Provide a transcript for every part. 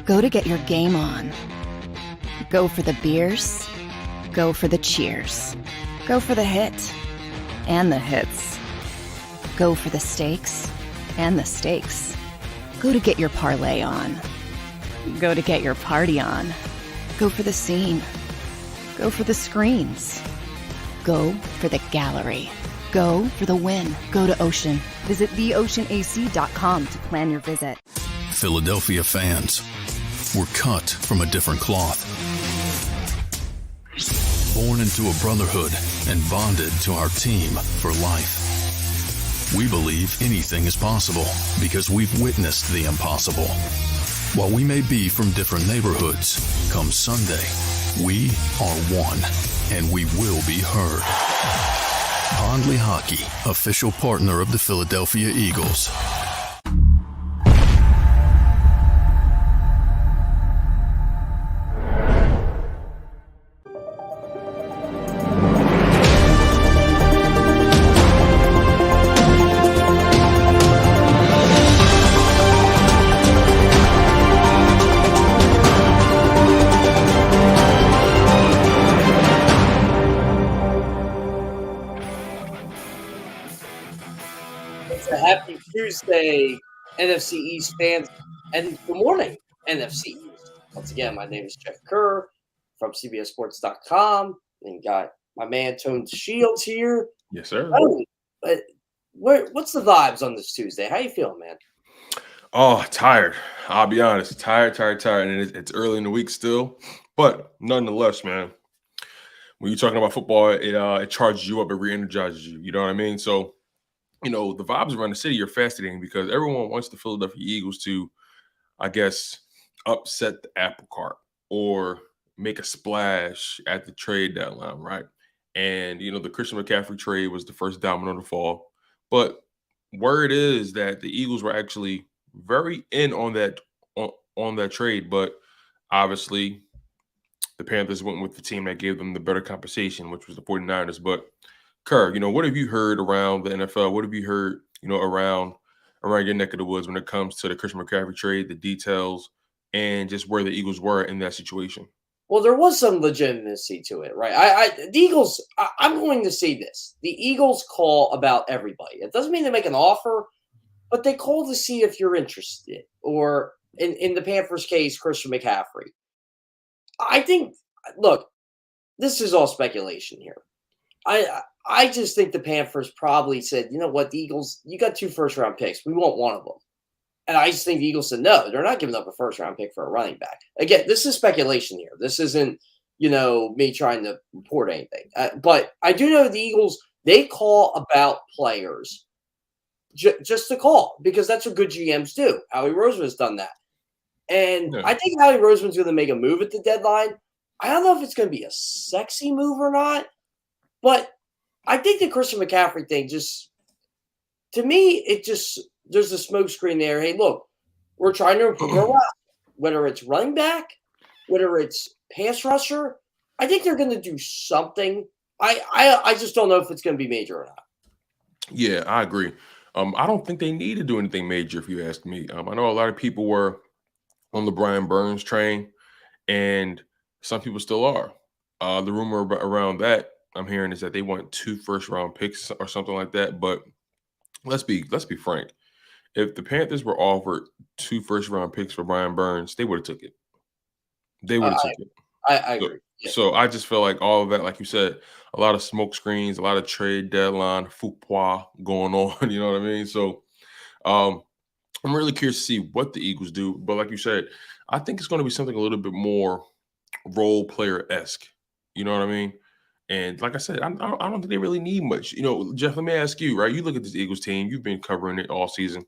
Go to get your game on. Go for the beers. Go for the cheers. Go for the hit and the hits. Go for the stakes and the stakes. Go to get your parlay on. Go to get your party on. Go for the scene. Go for the screens. Go for the gallery. Go for the win. Go to Ocean. Visit theoceanac.com to plan your visit. Philadelphia fans, we're cut from a different cloth. Born into a brotherhood and bonded to our team for life. We believe anything is possible because we've witnessed the impossible. While we may be from different neighborhoods, come Sunday, we are one, and we will be heard. Pondley Hockey, official partner of the Philadelphia Eagles. Happy Tuesday, NFC East fans, and good morning, NFC East. Once again, my name is Jeff Kerr from CBSSports.com, and got my man Tone Shields here. Yes, sir. What's the vibes on this Tuesday? How you feeling, man? Oh, tired. I'll be honest. Tired. And it's early in the week still. But nonetheless, man, when you're talking about football, it charges you up, it re-energizes you. You know what I mean? So, the vibes around the city are fascinating because everyone wants the Philadelphia Eagles to, I guess, upset the apple cart or make a splash at the trade deadline, right? And, the Christian McCaffrey trade was the first domino to fall. But word is that the Eagles were actually very in on that trade, but obviously the Panthers went with the team that gave them the better compensation, which was the 49ers. But Kerr, what have you heard around the NFL? What have you heard, around your neck of the woods when it comes to the Christian McCaffrey trade, the details, and just where the Eagles were in that situation? Well, there was some legitimacy to it, right? The Eagles, I'm going to say this. The Eagles call about everybody. It doesn't mean they make an offer, but they call to see if you're interested, or in the Panthers' case, Christian McCaffrey. I think, look, this is all speculation here. I just think the Panthers probably said, you know what, the Eagles, you got 2 first-round picks. We want one of them. And I just think the Eagles said, no, they're not giving up a first-round pick for a running back. Again, this is speculation here. This isn't, me trying to report anything. But I do know the Eagles, they call about players just to call, because that's what good GMs do. Howie Roseman's done that. And I think Howie Roseman's going to make a move at the deadline. I don't know if it's going to be a sexy move or not, but I think the Christian McCaffrey thing to me, there's a smoke screen there. Hey, look, we're trying to improve our roster. Whether it's running back, whether it's pass rusher, I think they're going to do something. I just don't know if it's going to be major or not. Yeah, I agree. I don't think they need to do anything major, if you ask me. I know a lot of people were on the Brian Burns train, and some people still are. The rumor around that I'm hearing is that they want 2 first-round picks or something like that. But let's be frank. If the Panthers were offered 2 first-round picks for Brian Burns, they would have took it. They would have took it. I agree. Yeah. So I just feel like all of that, like you said, a lot of smoke screens, a lot of trade deadline football going on. You know what I mean? So I'm really curious to see what the Eagles do. But like you said, I think it's going to be something a little bit more role player-esque. You know what I mean? And like I said, I don't think they really need much. Jeff, let me ask you, right? You look at this Eagles team. You've been covering it all season.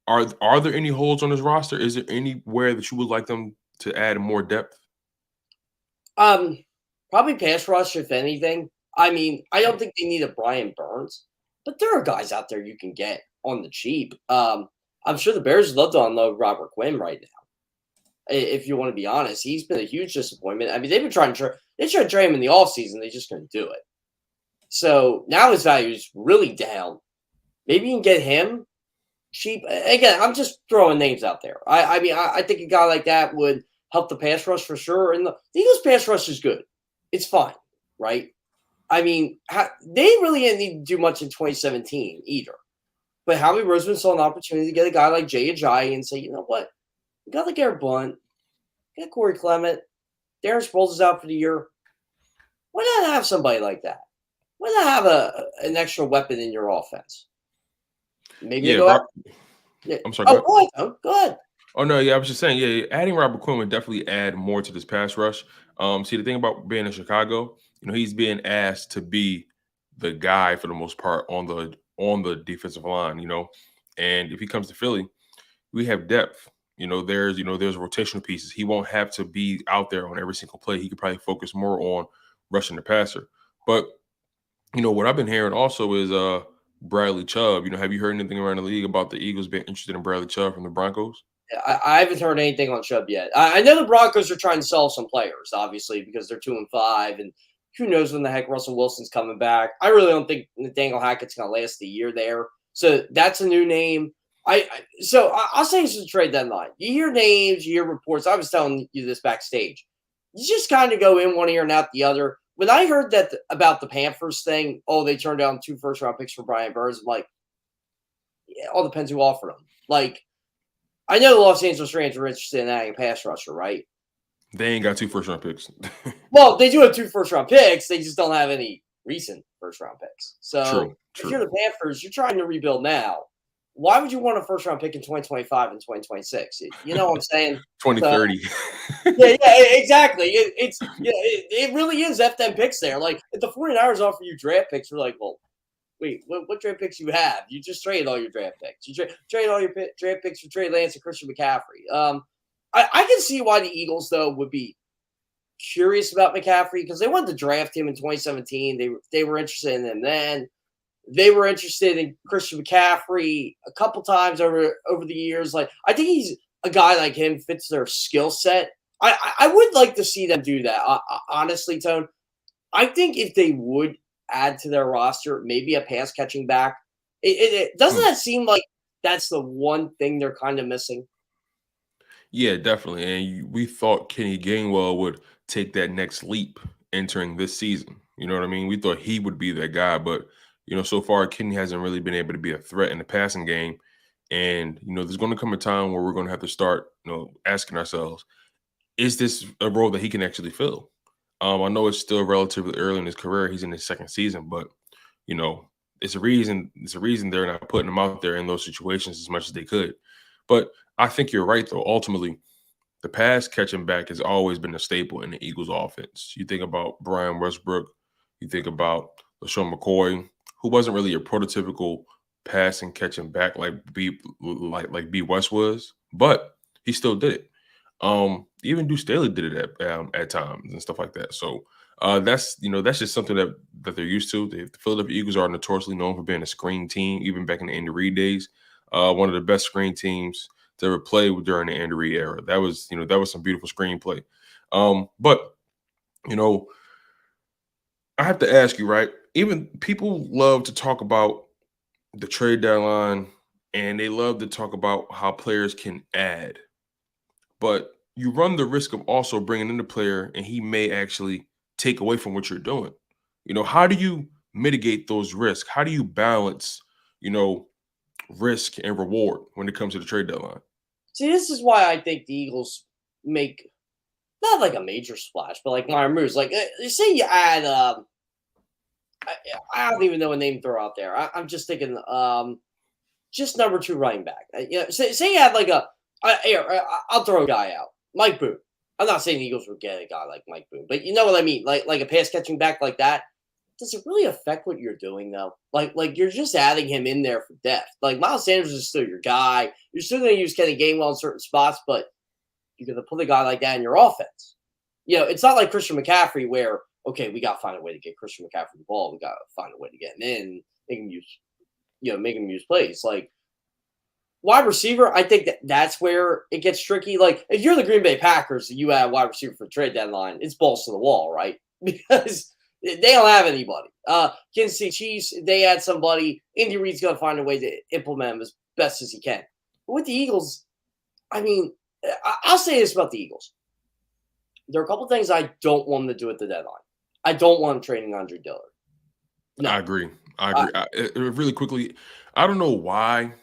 Are there any holes on this roster? Is there anywhere that you would like them to add more depth? Probably pass rush, if anything. I mean, I don't think they need a Brian Burns, but there are guys out there you can get on the cheap. I'm sure the Bears would love to unload Robert Quinn right now. If you want to be honest, he's been a huge disappointment. I mean, they've been trying to trade him in the offseason. They just couldn't do it. So now his value is really down. Maybe you can get him cheap. Again, I'm just throwing names out there. I mean, I think a guy like that would help the pass rush for sure. And the Eagles pass rush is good. It's fine, right? I mean, they really didn't need to do much in 2017 either. But Howie Roseman saw an opportunity to get a guy like Jay Ajayi and say, you know what? We got like Garrett Blunt, we got Corey Clement, Darren Sproles is out for the year. Why not have somebody like that? Why not have an extra weapon in your offense? Maybe go out. Yeah. I'm sorry. Go ahead. Oh no, yeah, I was just saying, yeah, adding Robert Quinn would definitely add more to this pass rush. See, the thing about being in Chicago, he's being asked to be the guy for the most part on the defensive line, and if he comes to Philly, we have depth. There's rotational pieces. He won't have to be out there on every single play. He could probably focus more on rushing the passer. But what I've been hearing also is Bradley Chubb. Have you heard anything around the league about the Eagles being interested in Bradley Chubb from the Broncos? I haven't heard anything on Chubb yet. I know the Broncos are trying to sell some players, obviously, because they're 2-5, and who knows when the heck Russell Wilson's coming back. I really don't think Nathaniel Hackett's going to last a year there. So that's a new name. I'll say this is a trade deadline. You hear names, you hear reports. I was telling you this backstage. You just kind of go in one ear and out the other. When I heard that about the Panthers thing, they turned down 2 first-round picks for Brian Burns, I'm like, yeah, it all depends who offered them. Like, I know the Los Angeles Rams are interested in adding a pass rusher, right? They ain't got 2 first-round picks. Well, they do have 2 first-round picks. They just don't have any recent first-round picks. So True. If you're the Panthers, you're trying to rebuild now. Why would you want a first-round pick in 2025 and 2026? You know what I'm saying? 2030. Yeah, exactly. It really is F them picks there. Like, if the 49ers offer you draft picks, we're like, well, wait, what draft picks you have? You just traded all your draft picks. You traded all your draft picks for Trey Lance and Christian McCaffrey. I can see why the Eagles, though, would be curious about McCaffrey because they wanted to draft him in 2017. They were interested in him then. They were interested in Christian McCaffrey a couple times over the years. Like, I think he's a guy like him fits their skill set. I would like to see them do that. Honestly, Tone, I think if they would add to their roster, maybe a pass catching back. Doesn't that seem like that's the one thing they're kind of missing? Yeah, definitely. And we thought Kenny Gainwell would take that next leap entering this season. You know what I mean? We thought he would be that guy, but so far Kenny hasn't really been able to be a threat in the passing game. And there's going to come a time where we're going to have to start, asking ourselves, is this a role that he can actually fill? I know it's still relatively early in his career. He's in his 2nd season, but it's a reason they're not putting him out there in those situations as much as they could. But I think you're right, though. Ultimately, the pass catching back has always been a staple in the Eagles offense. You think about Brian Westbrook, you think about LaShawn McCoy, who wasn't really a prototypical passing catching back like B West was, but he still did it. Even Deuce Staley did it at times and stuff like that. So that's just something that they're used to. The Philadelphia Eagles are notoriously known for being a screen team, even back in the Andy Reid days. One of the best screen teams to ever play during the Andy Reid era. That was some beautiful screenplay. But I have to ask you, right? Even people love to talk about the trade deadline, and they love to talk about how players can add. But you run the risk of also bringing in the player, and he may actually take away from what you're doing. How do you mitigate those risks? How do you balance, risk and reward when it comes to the trade deadline? See, this is why I think the Eagles make not like a major splash, but like minor moves. Like, say you add I don't even know a name to throw out there. I'm just thinking just number 2 running back. Say you had like I'll throw a guy out. Mike Boone. I'm not saying the Eagles would get a guy like Mike Boone, but you know what I mean? Like a pass catching back like that. Does it really affect what you're doing though? Like you're just adding him in there for depth. Like Miles Sanders is still your guy. You're still going to use Kenny Gainwell in certain spots, but you're going to put a guy like that in your offense. It's not like Christian McCaffrey where, okay, we got to find a way to get Christian McCaffrey the ball. We got to find a way to get him in, make him use plays. Like wide receiver, I think that's where it gets tricky. Like if you're the Green Bay Packers and you add wide receiver for the trade deadline, it's balls to the wall, right? Because they don't have anybody. Kansas City Chiefs, they add somebody. Andy Reid's going to find a way to implement him as best as he can. But with the Eagles, I mean, I'll say this about the Eagles. There are a couple things I don't want them to do at the deadline. I don't want them trading Andre Dillard. No. I agree. Really quickly, I don't know why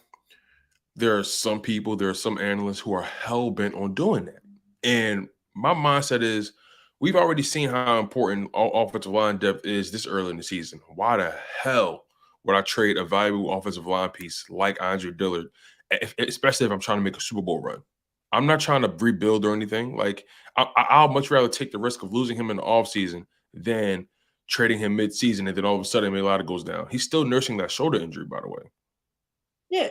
there are some people, there are some analysts who are hell-bent on doing that. And my mindset is we've already seen how important offensive line depth is this early in the season. Why the hell would I trade a valuable offensive line piece like Andre Dillard, especially if I'm trying to make a Super Bowl run? I'm not trying to rebuild or anything. Like, I'll much rather take the risk of losing him in the offseason than trading him mid-season and then all of a sudden Mailata goes down. He's still nursing that shoulder injury, by the way. Yeah.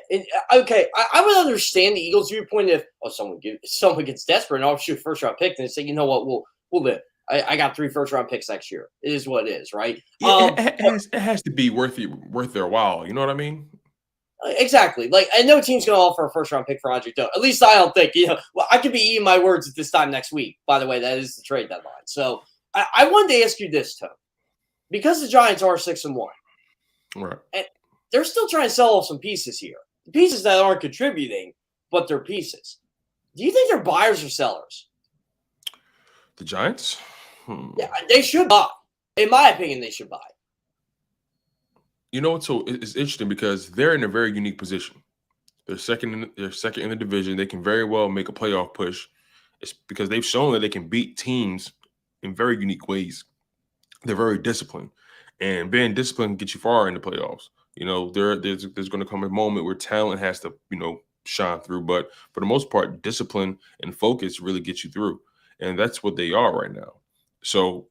Okay. I would understand the Eagles' viewpoint if someone gets desperate and I'll shoot a first-round pick and they say, you know what, we'll live. I got 3 first-round picks next year. It is what it is, right? Yeah, it has to be worth their while. You know what I mean? Exactly. Like, and no team's going to offer a first-round pick for Andre Dillard. At least I don't think. Well, I could be eating my words at this time next week. By the way, that is the trade deadline. So I wanted to ask you this, Tone. Because the Giants are 6-1, right? And they're still trying to sell off some pieces here. Pieces that aren't contributing, but they're pieces. Do you think they're buyers or sellers? The Giants? Yeah, they should buy. In my opinion, they should buy. You know what? So it's interesting because they're in a very unique position. They're second in the division. They can very well make a playoff push. It's because they've shown that they can beat teams in very unique ways. They're very disciplined, and being disciplined gets you far in the playoffs. There's going to come a moment where talent has to, shine through. But for the most part, discipline and focus really get you through, and that's what they are right now. So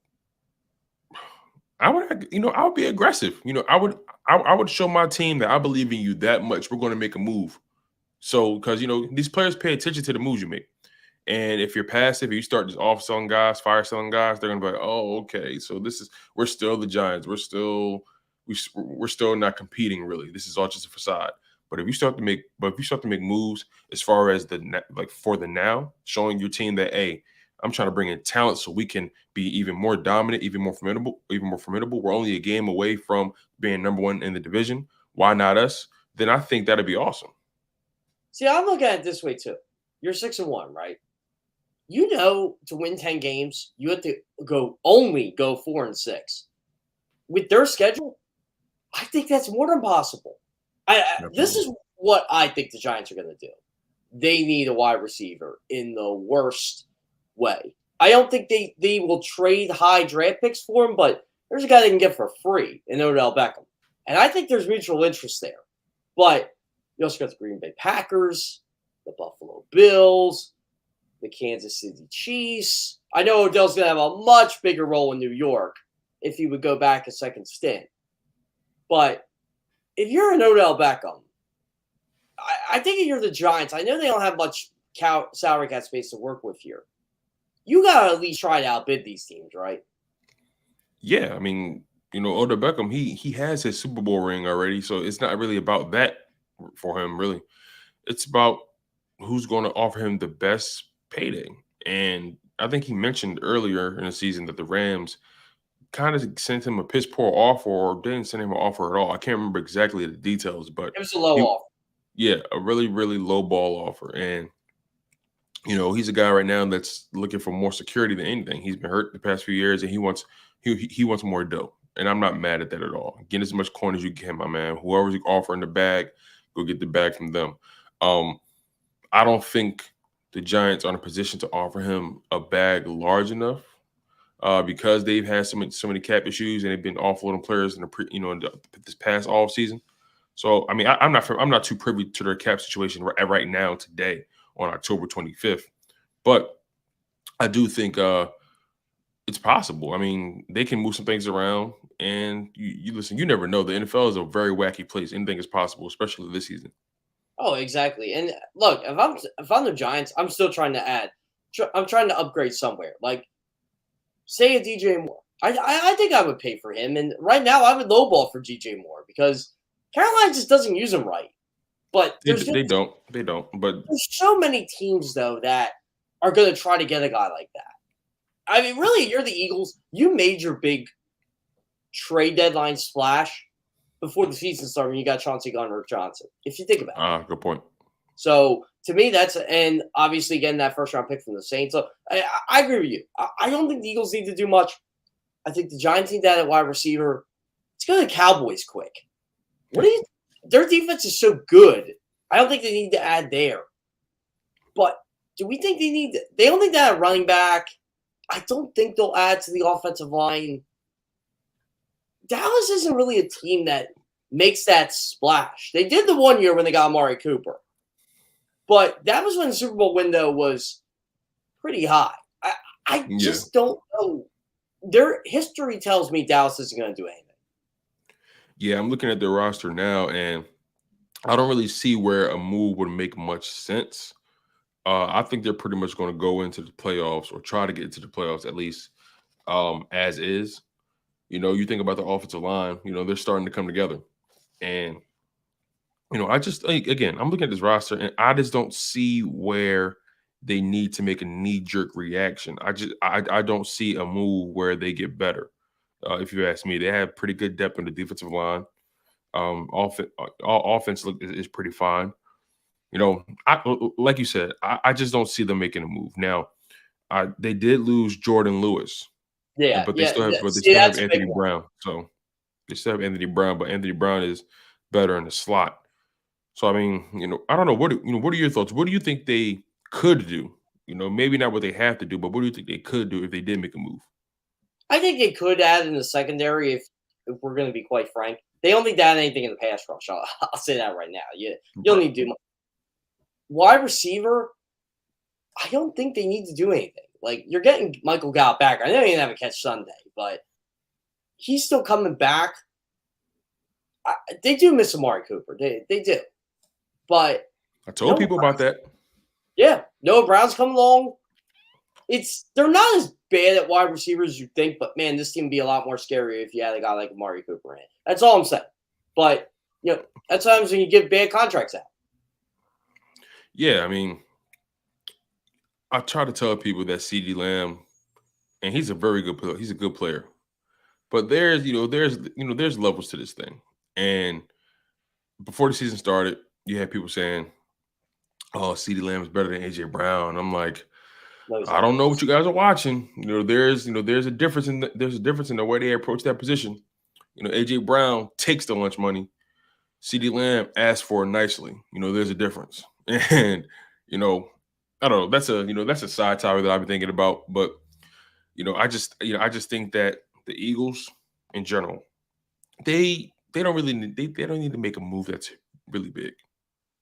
I would be aggressive. I would show my team that I believe in you that much. We're going to make a move. So because these players pay attention to the moves you make. And if you're passive, you start just off-selling guys, fire-selling guys, they're going to be like, oh, okay, so we're still the Giants. We're still not competing, really. This is all just a facade. But if you start to make moves as far as for the now, showing your team that, hey, I'm trying to bring in talent so we can be even more dominant, even more formidable. We're only a game away from being number 1 in the division. Why not us? Then I think that'd be awesome. See, I'm looking at it this way too. You're 6-1, right? To win 10 games, you have to only go 4-6. With their schedule, I think that's more than possible. This is what I think the Giants are going to do. They need a wide receiver in the worst way. I don't think they will trade high draft picks for him, but there's a guy they can get for free in Odell Beckham. And I think there's mutual interest there. But you also got the Green Bay Packers, the Buffalo Bills, the Kansas City Chiefs. I know Odell's going to have a much bigger role in New York if he would go back a second stint. But if you're an Odell Beckham, I think if you're the Giants, I know they don't have much salary cap space to work with here. You got to at least try to outbid these teams, right? Yeah, I mean, Odell Beckham, he has his Super Bowl ring already, so it's not really about that for him, really. It's about who's going to offer him the best payday. And I think he mentioned earlier in the season that the Rams kind of sent him a piss poor offer or didn't send him an offer at all. I can't remember exactly the details, but it was a low offer. Yeah, a really, really low ball offer. And, he's a guy right now that's looking for more security than anything. He's been hurt the past few years and he wants more dough. And I'm not mad at that at all. Get as much coin as you can, my man. Whoever's offering the bag, go get the bag from them. I don't think the Giants are in a position to offer him a bag large enough because they've had so many cap issues and they've been offloading players in this past off season. So I mean, I'm not too privy to their cap situation right now today on October 25th, but I do think it's possible. I mean, they can move some things around, and you listen. You never know. The NFL is a very wacky place. Anything is possible, especially this season. Oh, exactly. And look, if I'm the Giants, I'm still trying to add. I'm trying to upgrade somewhere. Like, say a DJ Moore. I think I would pay for him, and right now I would lowball for DJ Moore because Carolina just doesn't use him right. But they don't. But there's so many teams though that are going to try to get a guy like that. I mean, really, you're the Eagles. You made your big trade deadline splash before the season started when you got Chauncey Gardner-Johnson, if you think about it. Good point. So to me, and obviously getting that first round pick from the Saints. So I agree with you. I don't think the Eagles need to do much. I think the Giants need that at wide receiver. Let's go to the Cowboys quick. Their defense is so good. I don't think they need to add there. But do we think they don't think that at running back? I don't think they'll add to the offensive line. Dallas isn't really a team that makes that splash. They did the one year when they got Amari Cooper. But that was when the Super Bowl window was pretty high. I just don't know. Their history tells me Dallas isn't going to do anything. Yeah, I'm looking at their roster now, and I don't really see where a move would make much sense. I think they're pretty much going to go into the playoffs or try to get into the playoffs at least as is. You think about the offensive line, they're starting to come together. And, I just think, again, I'm looking at this roster, and I just don't see where they need to make a knee-jerk reaction. I don't see a move where they get better. If you ask me, they have pretty good depth on the defensive line. Offense is pretty fine. Like you said, I just don't see them making a move. Now, they did lose Jordan Lewis. Yeah, but they still have Anthony Brown. So they still have Anthony Brown, but Anthony Brown is better in the slot. So I mean, I don't know. What are your thoughts? What do you think they could do? Maybe not what they have to do, but what do you think they could do if they did make a move? I think they could add in the secondary if we're going to be quite frank. They don't need to add anything in the pass rush. I'll say that right now. You don't need to do much. Wide receiver, I don't think they need to do anything. Like, you're getting Michael Gallup back. I know he didn't have a catch Sunday, but he's still coming back. They do miss Amari Cooper. They do. But I told people about that. Yeah. Noah Brown's coming along. They're not as bad at wide receivers as you think, but, man, this team would be a lot more scary if you had a guy like Amari Cooper in it. That's all I'm saying. But, at times when you give bad contracts out. Yeah, I mean, I try to tell people that CeeDee Lamb, and he's a very good player. He's a good player. But there's levels to this thing. And before the season started, you had people saying, "Oh, CeeDee Lamb is better than AJ Brown." I'm like, I don't know what you guys are watching. There's a difference in the way they approach that position. AJ Brown takes the lunch money. CeeDee Lamb asks for it nicely. There's a difference. And I don't know. That's a side topic that I've been thinking about. But I just think that the Eagles in general, they don't need to make a move that's really big.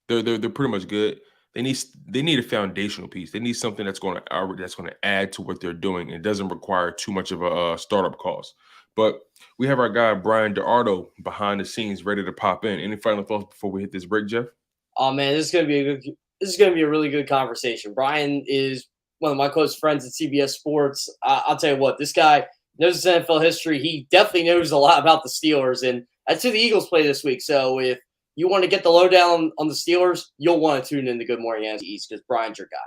They're pretty much good. They need a foundational piece. They need something that's going to add to what they're doing and doesn't require too much of a startup cost. But we have our guy Brian DeArdo behind the scenes, ready to pop in. Any final thoughts before we hit this break, Jeff? Oh man, this is gonna be a really good conversation. Brian is one of my close friends at CBS Sports. I'll tell you what, this guy knows his NFL history. He definitely knows a lot about the Steelers, and that's who the Eagles play this week. So if you want to get the lowdown on the Steelers, you'll want to tune in to Good Morning NFC East because Brian's your guy.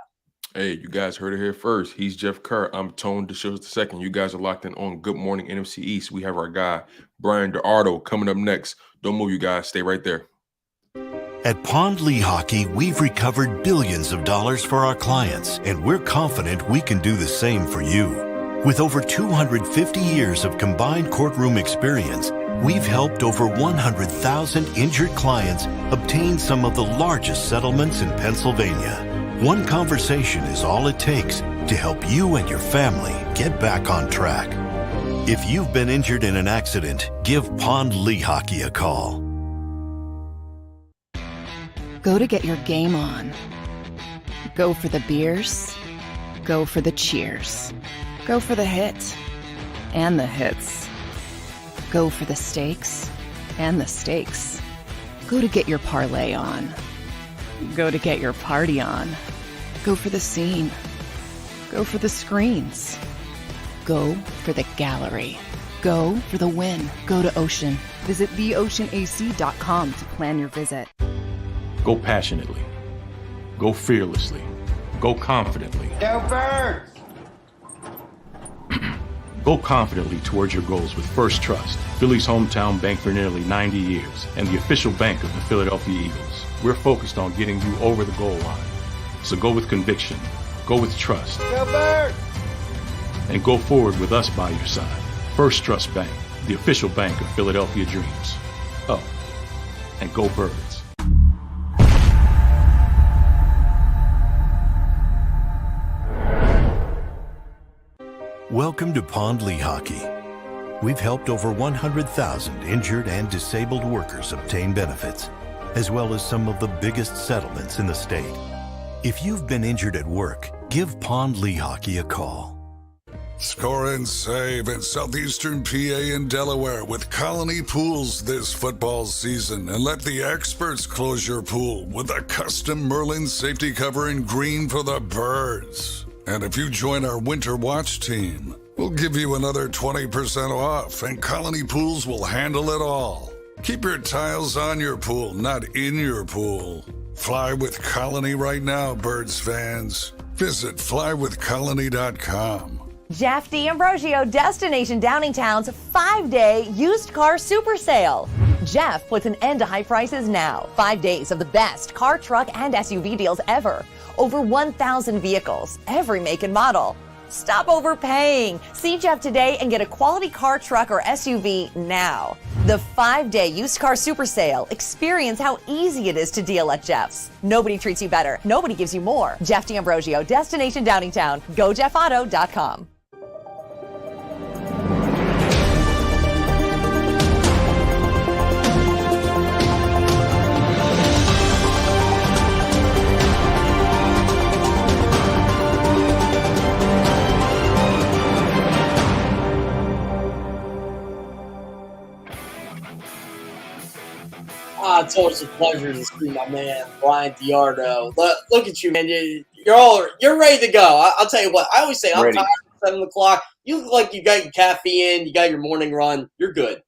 Hey, you guys heard it here first. He's Jeff Kerr. I'm Tone DeShields II. You guys are locked in on Good Morning NFC East. We have our guy, Brian DeArdo, coming up next. Don't move, you guys. Stay right there. At Pond Lehocky, we've recovered billions of dollars for our clients, and we're confident we can do the same for you. With over 250 years of combined courtroom experience, we've helped over 100,000 injured clients obtain some of the largest settlements in Pennsylvania. One conversation is all it takes to help you and your family get back on track. If you've been injured in an accident, give Pond Lehocky a call. Go to get your game on. Go for the beers. Go for the cheers. Go for the hit and the hits. Go for the stakes and the stakes. Go to get your parlay on. Go to get your party on. Go for the scene. Go for the screens. Go for the gallery. Go for the win. Go to Ocean. Visit theoceanac.com to plan your visit. Go passionately. Go fearlessly. Go confidently. Go Birds! Go confidently towards your goals with First Trust, Philly's hometown bank for nearly 90 years and the official bank of the Philadelphia Eagles. We're focused on getting you over the goal line. So go with conviction, go with trust, and go forward with us by your side. First Trust Bank, the official bank of Philadelphia Dreams. Oh, and go Birds. Welcome to Pond Lehocky. We've helped over 100,000 injured and disabled workers obtain benefits, as well as some of the biggest settlements in the state. If you've been injured at work, give Pond Lehocky a call. Score and save in southeastern PA and Delaware with Colony Pools this football season, and let the experts close your pool with a custom Merlin safety cover in green for the birds. And if you join our Winter Watch team, we'll give you another 20% off, and Colony Pools will handle it all. Keep your tiles on your pool, not in your pool. Fly with Colony right now, Birds fans. Visit flywithcolony.com. Jeff D'Ambrosio, Destination Downingtown's 5-day used car super sale. Jeff puts an end to high prices now. 5 days of the best car, truck, and SUV deals ever. Over 1,000 vehicles, every make and model. Stop overpaying. See Jeff today and get a quality car, truck, or SUV now. The 5-day used car super sale. Experience how easy it is to deal at Jeff's. Nobody treats you better. Nobody gives you more. Jeff D'Ambrosio, Destination Downingtown. GoJeffAuto.com. It's always a pleasure to see my man Brian Diardo. Look at you, man. You're ready to go. I'll tell you what. I always say I'm tired at 7 o'clock. You look like you got your caffeine. You got your morning run. You're good.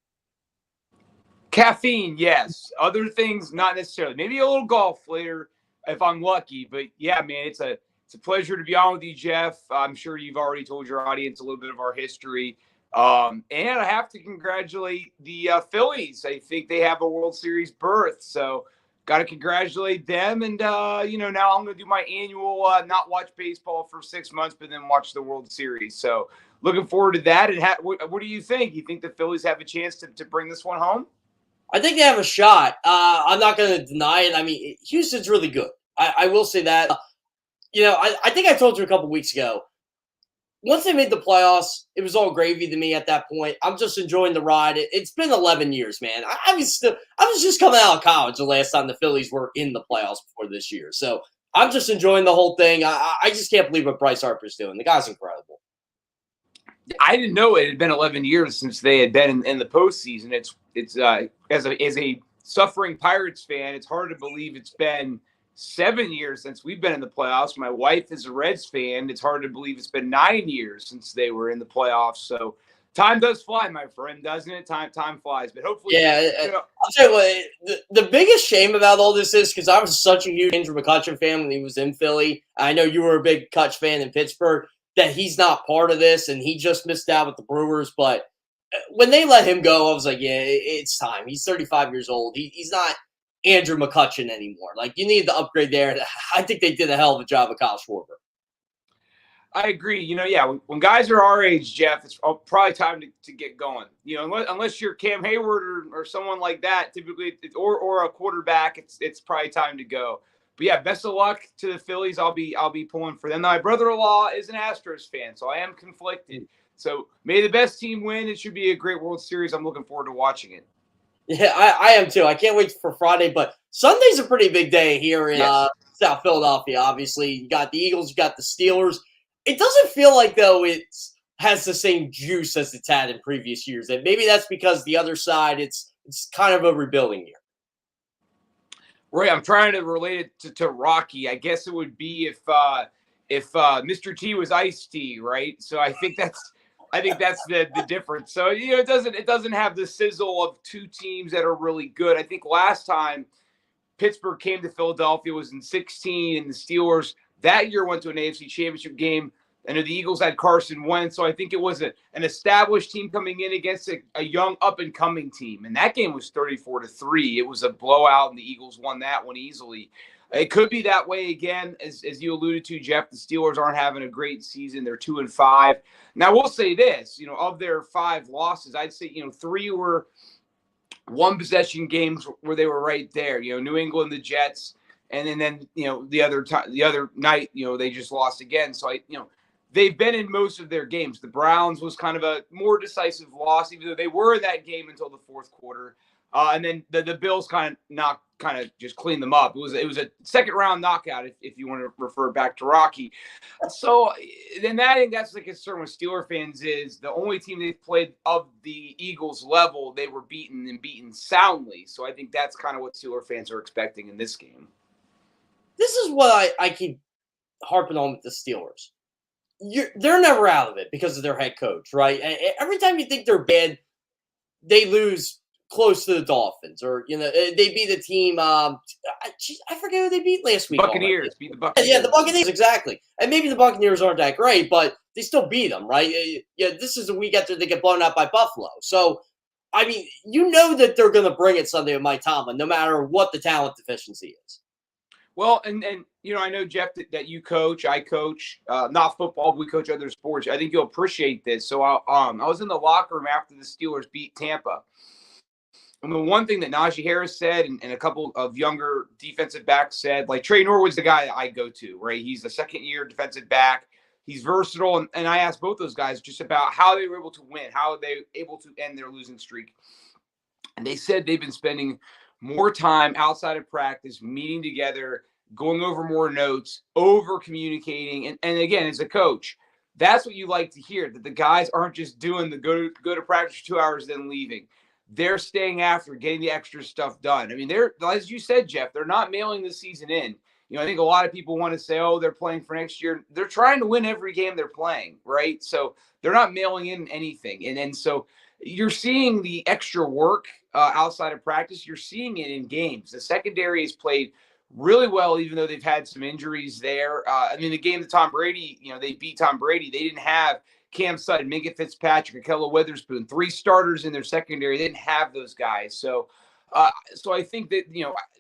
Caffeine, yes. Other things, not necessarily. Maybe a little golf later if I'm lucky. But yeah, man, it's a pleasure to be on with you, Jeff. I'm sure you've already told your audience a little bit of our history. And I have to congratulate the Phillies. I think they have a World Series berth, so got to congratulate them. And now I'm going to do my annual not watch baseball for 6 months, but then watch the World Series. So looking forward to that. And what do you think? You think the Phillies have a chance to bring this one home? I think they have a shot. I'm not going to deny it. I mean, Houston's really good. I will say that. I think I told you a couple weeks ago. Once they made the playoffs, it was all gravy to me at that point. I'm just enjoying the ride. It's been 11 years, man. I was just coming out of college the last time the Phillies were in the playoffs before this year. So I'm just enjoying the whole thing. I just can't believe what Bryce Harper's doing. The guy's incredible. I didn't know it had been 11 years since they had been in the postseason. It's as a suffering Pirates fan, it's hard to believe it's been 7 years since we've been in the playoffs. My wife is a Reds fan. It's hard to believe it's been 9 years since they were in the playoffs. So time does fly, my friend, doesn't it? Time flies. But hopefully, I'll tell you what. The biggest shame about all this is because I was such a huge Andrew McCutchen fan when he was in Philly. I know you were a big Kutch fan in Pittsburgh. That he's not part of this, and he just missed out with the Brewers. But when they let him go, I was like, yeah, it's time. He's 35 years old. He's not Andrew McCutchen anymore. Like, you need to upgrade there. I think they did a hell of a job with Kyle Schwarber. I agree. When guys are our age, Jeff, it's probably time to get going. Unless you're Cam Hayward or someone like that, typically, or a quarterback, it's probably time to go. But yeah, best of luck to the Phillies. I'll be pulling for them. Now, my brother-in-law is an Astros fan, so I am conflicted. So may the best team win. It should be a great World Series. I'm looking forward to watching it. Yeah, I am too. I can't wait for Friday, but Sunday's a pretty big day here in South Philadelphia, obviously. You got the Eagles, you got the Steelers. It doesn't feel like, though, it has the same juice as it's had in previous years. And maybe that's because the other side, it's kind of a rebuilding year. Right, I'm trying to relate it to Rocky. I guess it would be if Mr. T was iced tea, right? So I think that's the difference. So it doesn't have the sizzle of two teams that are really good. I think last time Pittsburgh came to Philadelphia was in 2016, and the Steelers that year went to an AFC Championship game. I know the Eagles had Carson Wentz, so I think it was an established team coming in against a young up-and-coming team. And that game was 34-3. It was a blowout, and the Eagles won that one easily. It could be that way again, as you alluded to, Jeff. The Steelers aren't having a great season. They're 2-5. Now, we'll say this, of their 5 losses, I'd say, 3 were one-possession games where they were right there. New England, the Jets, and then the other night, they just lost again. So they've been in most of their games. The Browns was kind of a more decisive loss, even though they were in that game until the fourth quarter. And then the Bills kind of just cleaned them up. It was a second round knockout, if you want to refer back to Rocky. So then I think that's the concern with Steeler fans is the only team they've played of the Eagles level, they were beaten soundly. So I think that's kind of what Steeler fans are expecting in this game. This is what I keep harping on with the Steelers. They're never out of it because of their head coach, right? Every time you think they're bad, they lose close to the Dolphins, or they beat a team. I forget who they beat last week. Buccaneers beat the Buccaneers. Yeah, the Buccaneers, exactly. And maybe the Buccaneers aren't that great, but they still beat them, right? Yeah, this is a week after they get blown out by Buffalo. So, I mean, that they're going to bring it Sunday with Mike Tomlin, no matter what the talent deficiency is. Well, and I know, Jeff, that you coach, I coach, not football, but we coach other sports. I think you'll appreciate this. So I was in the locker room after the Steelers beat Tampa. And the one thing that Najee Harris said and a couple of younger defensive backs said, like Trey Norwood's the guy that I go to, right? He's the second-year defensive back. He's versatile. And I asked both those guys just about how they were able to win, how they were able to end their losing streak. And they said they've been spending more time outside of practice, meeting together, going over more notes, over communicating. And again, as a coach, that's what you like to hear, that the guys aren't just doing the go to practice for 2 hours, then leaving. They're staying after, getting the extra stuff done. I mean, they're, as you said, Jeff, they're not mailing the season in. I think a lot of people want to say, oh, they're playing for next year. They're trying to win every game they're playing, right? So they're not mailing in anything. And so you're seeing the extra work outside of practice. You're seeing it in games. The secondary has played really well, even though they've had some injuries there. The game that Tom Brady, they beat Tom Brady. They didn't have Cam Sutton, Minka Fitzpatrick, Ahkello Witherspoon, 3 starters in their secondary. They didn't have those guys. So I think that,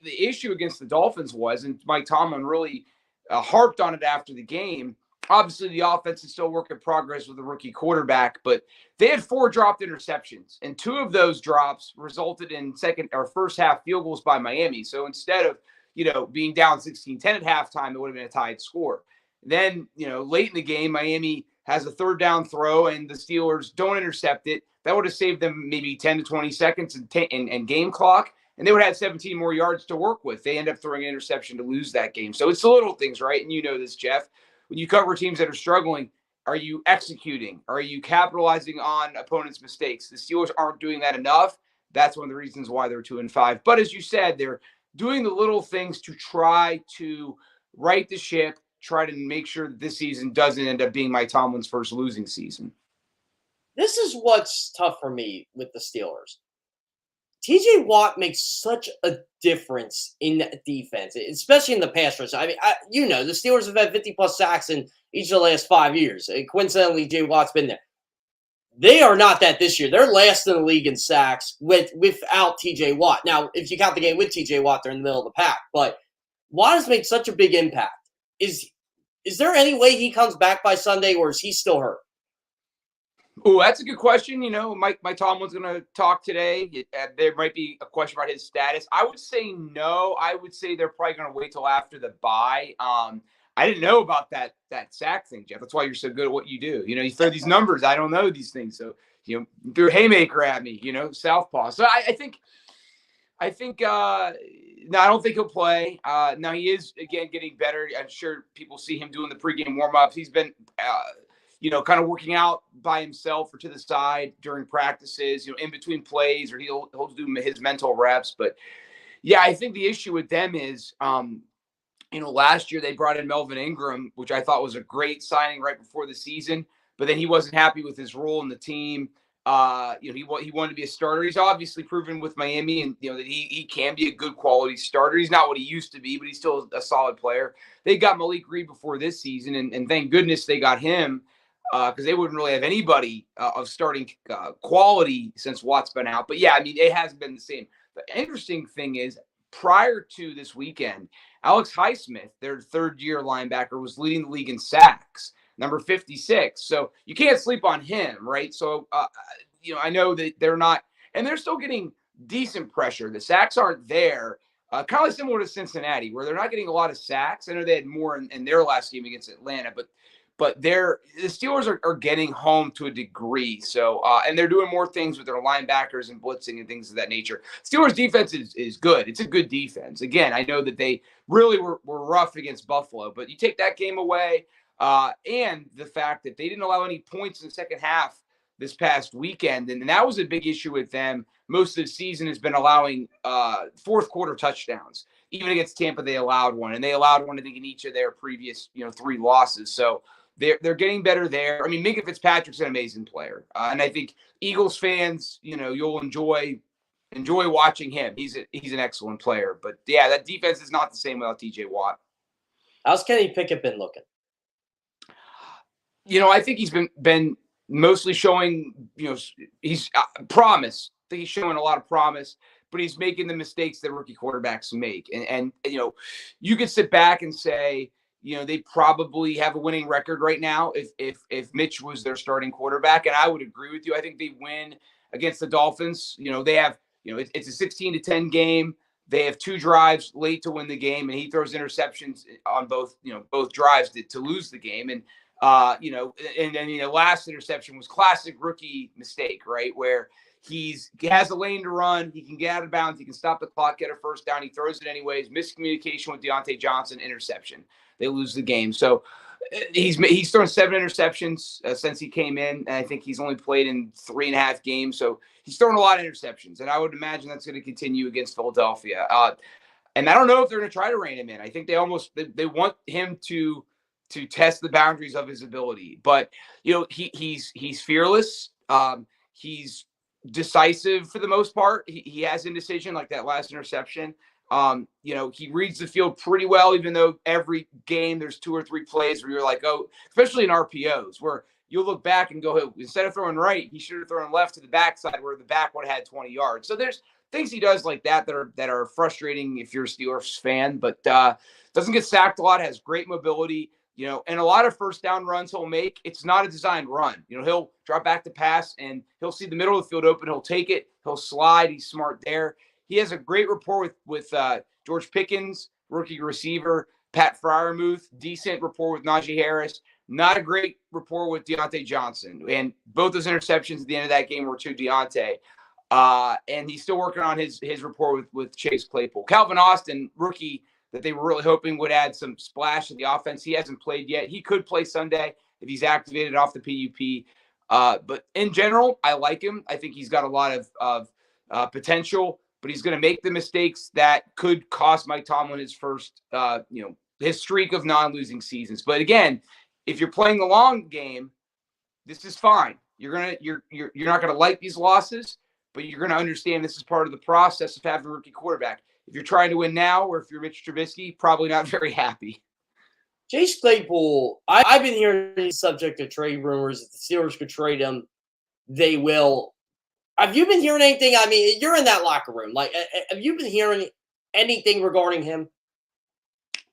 the issue against the Dolphins was, and Mike Tomlin really harped on it after the game, obviously the offense is still a work in progress with the rookie quarterback, but they had 4 dropped interceptions, and 2 of those drops resulted in first half field goals by Miami. So instead of, being down 16-10 at halftime, it would have been a tied score. Then, late in the game, Miami has a 3rd down throw and the Steelers don't intercept it. That would have saved them maybe 10 to 20 seconds and game clock, and they would have had 17 more yards to work with. They end up throwing an interception to lose that game. So it's the little things, right? And you know this, Jeff. When you cover teams that are struggling, are you executing? Are you capitalizing on opponents' mistakes? The Steelers aren't doing that enough. That's one of the reasons why they're 2-5. But as you said, they're doing the little things to try to right the ship, try to make sure that this season doesn't end up being Mike Tomlin's first losing season. This is what's tough for me with the Steelers. TJ Watt makes such a difference in that defense, especially in the pass rush. I mean, the Steelers have had 50-plus sacks in each of the last 5 years. Coincidentally, TJ Watt's been there. They are not that this year. They're last in the league in sacks without TJ Watt. Now, if you count the game with TJ Watt, they're in the middle of the pack. But Watt has made such a big impact. Is there any way he comes back by Sunday, or is he still hurt? Oh, that's a good question. Mike Tomlin's going to talk today. There might be a question about his status. I would say no. I would say they're probably going to wait till after the bye. I didn't know about that sack thing, Jeff. That's why you're so good at what you do. You throw these numbers. I don't know these things. So, threw a haymaker at me, southpaw. So I think no, I don't think he'll play. Now he is, again, getting better. I'm sure people see him doing the pregame warm-ups. He's been, kind of working out by himself or to the side during practices, in between plays, or he'll do his mental reps. But, yeah, I think the issue with them is, last year they brought in Melvin Ingram, which I thought was a great signing right before the season. But then he wasn't happy with his role in the team. He wanted to be a starter. He's obviously proven with Miami, and that he can be a good quality starter. He's not what he used to be, but he's still a solid player. They got Malik Reed before this season, and thank goodness they got him because they wouldn't really have anybody of starting quality since Watt's been out. But yeah, I mean, it hasn't been the same. The interesting thing is, prior to this weekend, Alex Highsmith, their third-year linebacker, was leading the league in sacks, number 56. So you can't sleep on him, right? So, I know that they're not, and they're still getting decent pressure. The sacks aren't there, kind of similar to Cincinnati, where they're not getting a lot of sacks. I know they had more in their last game against Atlanta, but the Steelers are getting home to a degree. So, and they're doing more things with their linebackers and blitzing and things of that nature. Steelers defense is good. It's a good defense. Again, I know that they really were rough against Buffalo, but you take that game away, and the fact that they didn't allow any points in the second half this past weekend, and that was a big issue with them. Most of the season has been allowing fourth quarter touchdowns. Even against Tampa, they allowed one, and they allowed one, I think, in each of their previous 3 losses. So they're getting better there. I mean, Minka Fitzpatrick's an amazing player, and I think Eagles fans, you'll enjoy watching him. He's an excellent player. But yeah, that defense is not the same without TJ Watt. How's Kenny Pickett been looking? I think he's been mostly showing, he's promise. I think he's showing a lot of promise, but he's making the mistakes that rookie quarterbacks make. And you could sit back and say, they probably have a winning record right now if Mitch was their starting quarterback. And I would agree with you. I think they win against the Dolphins. They have, it's a 16-10 game. They have 2 drives late to win the game, and he throws interceptions on both drives to lose the game. And, and then the last interception was classic rookie mistake, right? Where he has a lane to run. He can get out of bounds. He can stop the clock, get a first down. He throws it anyways. Miscommunication with Deontay Johnson, interception. They lose the game. So he's thrown 7 interceptions since he came in. And I think he's only played in 3.5 games. So he's thrown a lot of interceptions. And I would imagine that's going to continue against Philadelphia. And I don't know if they're going to try to rein him in. I think they want him to test the boundaries of his ability. But, he's fearless. He's decisive for the most part. He has indecision, like that last interception. He reads the field pretty well, even though every game there's 2 or 3 plays where you're like, oh, especially in RPOs, where you'll look back and go, hey, instead of throwing right, he should have thrown left to the backside where the back would have had 20 yards. So there's things he does like that are frustrating if you're a Steelers fan, but doesn't get sacked a lot, has great mobility. And a lot of first down runs he'll make, it's not a designed run. He'll drop back to pass and he'll see the middle of the field open. He'll take it. He'll slide. He's smart there. He has a great rapport with George Pickens, rookie receiver, Pat Freiermuth, decent rapport with Najee Harris, not a great rapport with Deontay Johnson. And both those interceptions at the end of that game were to Deontay. And he's still working on his rapport with Chase Claypool. Calvin Austin, rookie, that they were really hoping would add some splash to the offense. He hasn't played yet. He could play Sunday if he's activated off the PUP. But in general, I like him. I think he's got a lot of potential, but he's going to make the mistakes that could cost Mike Tomlin his first, his streak of non-losing seasons. But again, if you're playing the long game, this is fine. You're not going to like these losses, but you're going to understand this is part of the process of having a rookie quarterback. If you're trying to win now, or if you're Mitch Trubisky, probably not very happy. Chase Claypool, I've been hearing he's subject to trade rumors. If the Steelers could trade him, they will. Have you been hearing anything? I mean, you're in that locker room. Like, have you been hearing anything regarding him?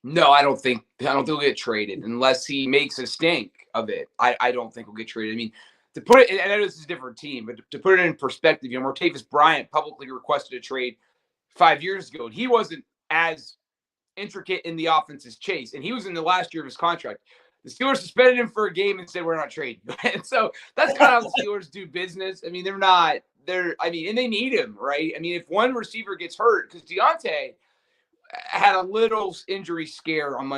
No, I don't think he'll get traded unless he makes a stink of it. I don't think he'll get traded. I mean, to put it, and I know this is a different team, but to put it in perspective, Martavis Bryant publicly requested a trade 5 years ago, and he wasn't as intricate in the offense as Chase, and he was in the last year of his contract. The Steelers suspended him for a game and said, we're not trading. And so that's kind of how the Steelers do business. I mean, and they need him, right? I mean, if one receiver gets hurt, because Deontay had a little injury scare on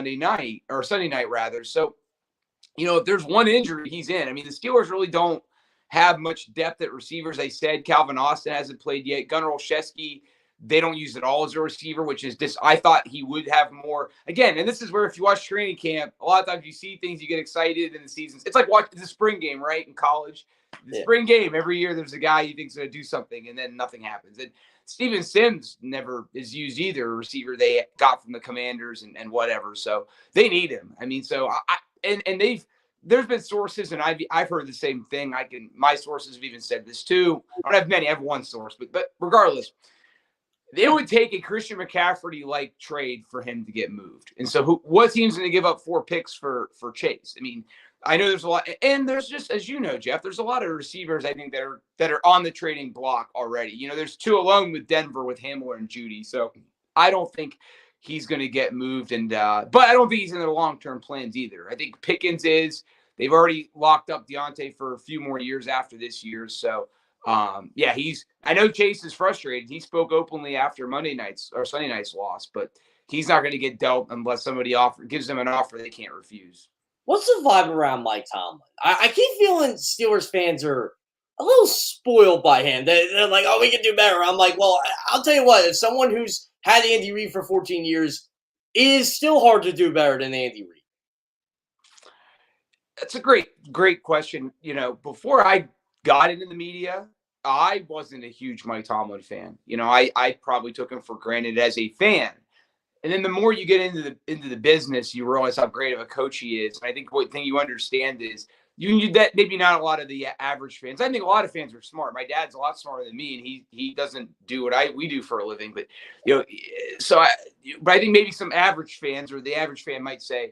Sunday night rather. So, if there's one injury, he's in. I mean, the Steelers really don't have much depth at receivers. They said Calvin Austin hasn't played yet. Gunnar Olszewski, they don't use it all as a receiver, which is this. I thought he would have more again. And this is where if you watch training camp, a lot of times you see things, you get excited in the seasons. It's like watching the spring game, right? In college, the spring game, every year there's a guy you think's going to do something and then nothing happens. And Steven Sims never is used either, a receiver they got from the Commanders and whatever. So they need him. I mean, so there's been sources, and I've heard the same thing. My sources have even said this too. I don't have many. I have one source, but regardless, it would take a Christian McCaffrey-like trade for him to get moved. And so what team's going to give up 4 picks for Chase? I mean, I know there's a lot, and there's just, as you know, Jeff, there's a lot of receivers I think that are on the trading block already. You know, there's 2 alone with Denver with Hamler and Judy. So I don't think he's going to get moved, and but I don't think he's in their long-term plans either. I think Pickens is. They've already locked up Deontay for a few more years after this year. So yeah, I know Chase is frustrated. He spoke openly after Sunday night's loss, but he's not going to get dealt unless somebody gives them an offer they can't refuse. What's the vibe around Mike Tomlin? I keep feeling Steelers fans are a little spoiled by him. They're like, oh, we can do better. I'm like, well, I'll tell you what, as someone who's had Andy Reid for 14 years, it is still hard to do better than Andy Reid. That's a great question. You know, before I got into the media, I wasn't a huge Mike Tomlin fan. You know, I probably took him for granted as a fan. And then the more you get into the business, you realize how great of a coach he is. And I think one thing you understand is that maybe not a lot of the average fans. I think a lot of fans are smart. My dad's a lot smarter than me, and he doesn't do what we do for a living. But you know, but I think maybe some average fans or the average fan might say,